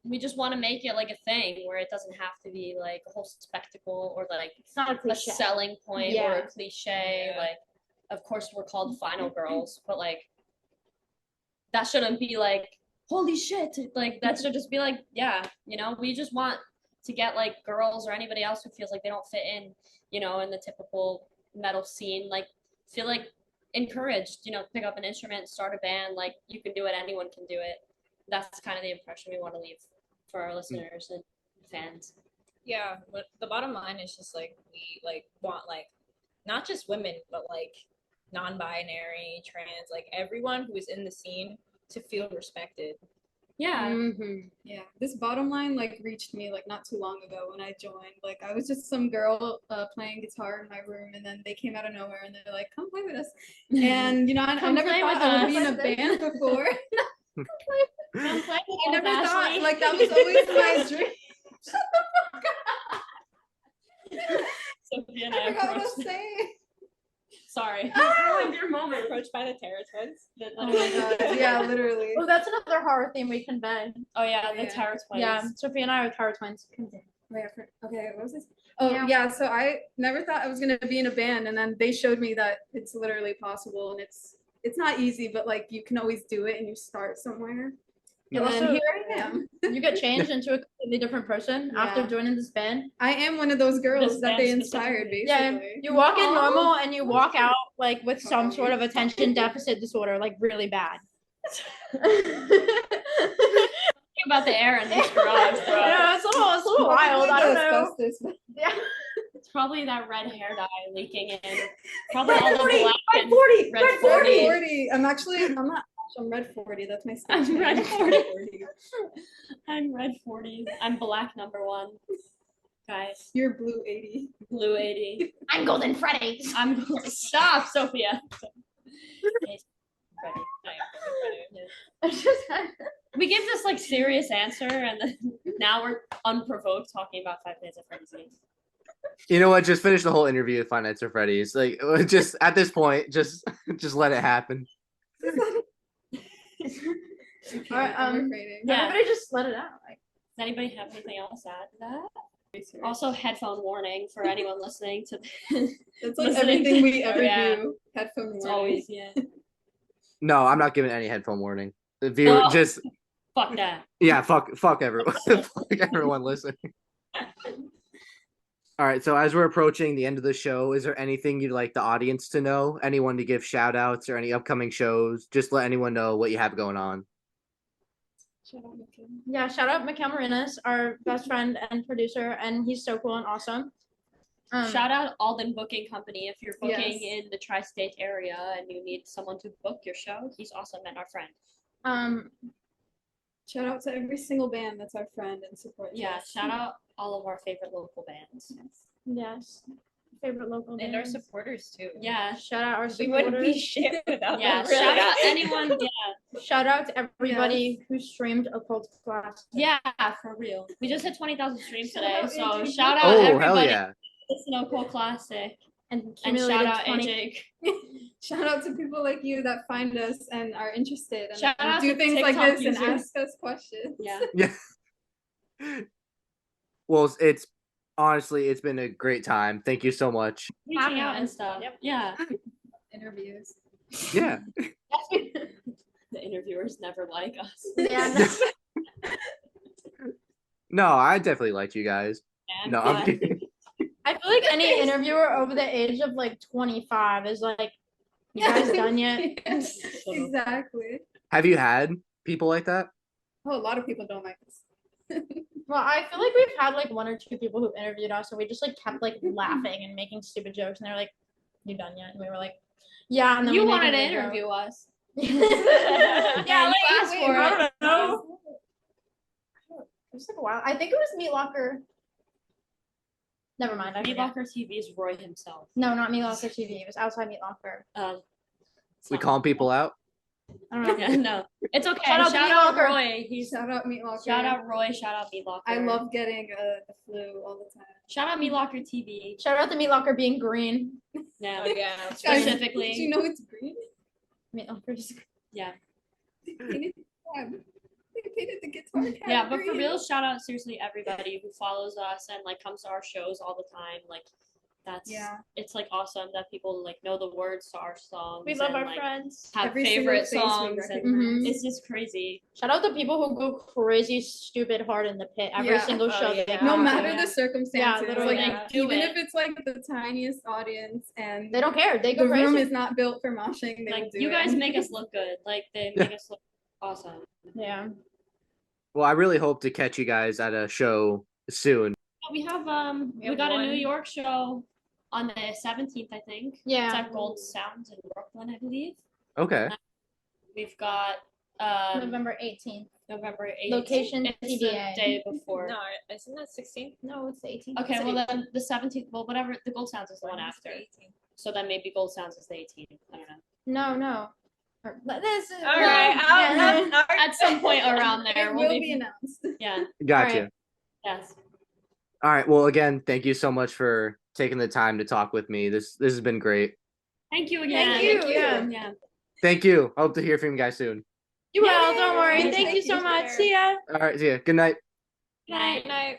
we just want to make it like a thing where it doesn't have to be like a whole spectacle or like It's not a a cliche. selling point or Yeah. a cliche. Yeah. Like, of course we're called Final Girls, but like that shouldn't be like holy shit. Like that should just be like, yeah, we just want to get like girls or anybody else who feels like they don't fit in, in the typical metal scene, like feel like encouraged, pick up an instrument, start a band, like you can do it, anyone can do it. That's kind of the impression we want to leave for our listeners and fans. Yeah, but the bottom line is just like we like want like not just women, but like non-binary, trans, like everyone who is in the scene to feel respected. Yeah. Yeah, this bottom line like reached me like not too long ago when I joined. Like I was just some girl playing guitar in my room, and then they came out of nowhere and they're like, "Come play with us." And I Come never play thought with I would be in a us. band before. Come play with I never us, thought Ashleigh. like that was always my dream. Sophia and I forgot what I approached- was saying. Sorry. Ruined your moment. Approached by the Terror Twins. Oh my god! Yeah, literally. Oh, that's another horror theme we convey. Oh yeah, the Yeah. Terror Twins. Yeah, Sophia and I are Tower Twins. Wait, okay, what was this? Oh Yeah. yeah, so I never thought I was gonna be in a band, and then they showed me that it's literally possible, and it's not easy, but like you can always do it, and you start somewhere. You And then also- here I am. You get changed into a completely different person after Yeah. joining this band. I am one of those girls This that band they inspired, specifically. basically. Yeah, you walk in normal and you walk out like with some sort of attention deficit disorder, like really bad. Think about the air in this garage, bro. Yeah, it's a little wild. I don't know. Yeah. It's probably that red hair dye leaking in. Probably all the black and 40, red red 40. 40. I'm not. I'm red 40. That's my stage I'm name. red 40. I'm red 40. I'm black number 1. Guys, You're blue 80. blue 80. I'm Golden Freddy. I'm stop, Sophia. Okay, Freddy. No, you're Freddy. We gave this like serious answer, and then now we're unprovoked talking about Five Nights at Freddy's games. You know what? Just finish the whole interview with Five Nights at Freddy's. Like, just at this point, just let it happen. Okay, Alright, I'm refraining. Yeah. Everybody just let it out. Like, Does anybody have anything else to add to that? Also, headphone warning for anyone listening to this. It's like listening everything to- we ever Yeah. do. Headphone It's warning. always, yeah. No, I'm not giving any headphone warning. The viewer Oh. just Fuck that. fuck everyone. Fuck everyone listening. All right, so as we're approaching the end of the show, is there anything you'd like the audience to know? Anyone to give shout outs or any upcoming shows? Just let anyone know what you have going on. Yeah, shout out Mikhail Marinas, our best friend and producer, and he's so cool and awesome. Shout out Alden Booking Company if you're booking Yes. in the tri-state area and you need someone to book your show. He's awesome and our friend. Shout out to every single band that's our friend and support. Yeah, us. shout out all of our favorite local bands. Yes. Favorite local And our bands. supporters too. Yeah, Shout out our We wouldn't be supporters. shit without yeah. them. Really. Shout out anyone. Yeah, Shout out to everybody who streamed a cult class. yeah, for real. We just hit 20,000 streams Shout today, out so AJ. shout out Oh, everybody. hell yeah. Listen to Cold Classic And and accumulated shout out 20 AJ. Shout out to people like you that find us and are interested and Shout out do to things like TikTok this and users. ask us questions. Yeah. Yeah. Well, it's honestly, it's been a great time. Thank you so much. Reaching out and us. stuff. Yep. Yeah. Interviews. Yeah. The interviewers never like us. Yeah, No, I definitely liked you guys. And No, I'm but- kidding. I feel like any interviewer over the age of like 25 is like, you guys done yet? Yes, exactly. Have you had people like that? Oh, a lot of people don't like us. Well, I feel like we've had like one or two people who interviewed us, and we just like kept like laughing and making stupid jokes, and they're like, "You done yet?" And we were like, "Yeah." And then You we made wanted to another joke. interview us. Yeah, Yeah, like you asked for I it. don't know. It was like a while. I think it was Meat Locker. Never mind. I Meat forget. Locker TV is Roy himself. No, not Meat Locker TV. It was outside Meat Locker. We calling people out? I don't know. Yeah, no, it's okay. Shout out to Meat out Locker. Roy. He's Shout out Meat Locker. shout out Roy. Shout out Meat Locker. I love getting the flu all the time. Shout out Meat Locker TV. Shout out to Meat Locker being green. Yeah, Oh, yeah. Guys, specifically. Do you know it's green? Meat Locker's. Yeah, They painted they painted the guitar cat yeah, but for green. real, shout out seriously everybody who follows us and like comes to our shows all the time. Like, that's it's like awesome that people like know the words to our songs. We love and, our like, friends. have Every single favorite face we songs, and recognize. it's just crazy. Shout out to people who go crazy, stupid hard in the pit every Yeah. single Oh, show. That they yeah. come No to. matter Yeah. the circumstances, literally. like Yeah. Do even it. if it's like the tiniest audience and They don't care. They go the crazy. room is not built for moshing, they will Like, do you it. guys make us look good. Like, they make us look awesome. Yeah. Well, I really hope to catch you guys at a show soon. We have we have got a one. New York show on the 17th, I think. It's Yeah. at Gold Sounds in Brooklyn, I believe. Okay. We've got November 18th. November 8th. Location It's TBA. the day before. No, isn't that 16? No, it's the 18th. Okay, It's well the then the 17th, well whatever, the Gold Sounds is the one When is the after. 18th? So then maybe Gold Sounds is the 18th. I don't know. No. This is All right. At some point around there, It we'll will be announced. Yeah, Gotcha. Alright. yes. All right. Well, again, thank you so much for taking the time to talk with me. This has been great. Thank you again. Thank you. Yeah. Yeah. Thank you. Hope to hear from you guys soon. You will. Don't worry. Yay. Thank you so Thank you. much. See ya. All right. See ya. Good night. Good night. Good night.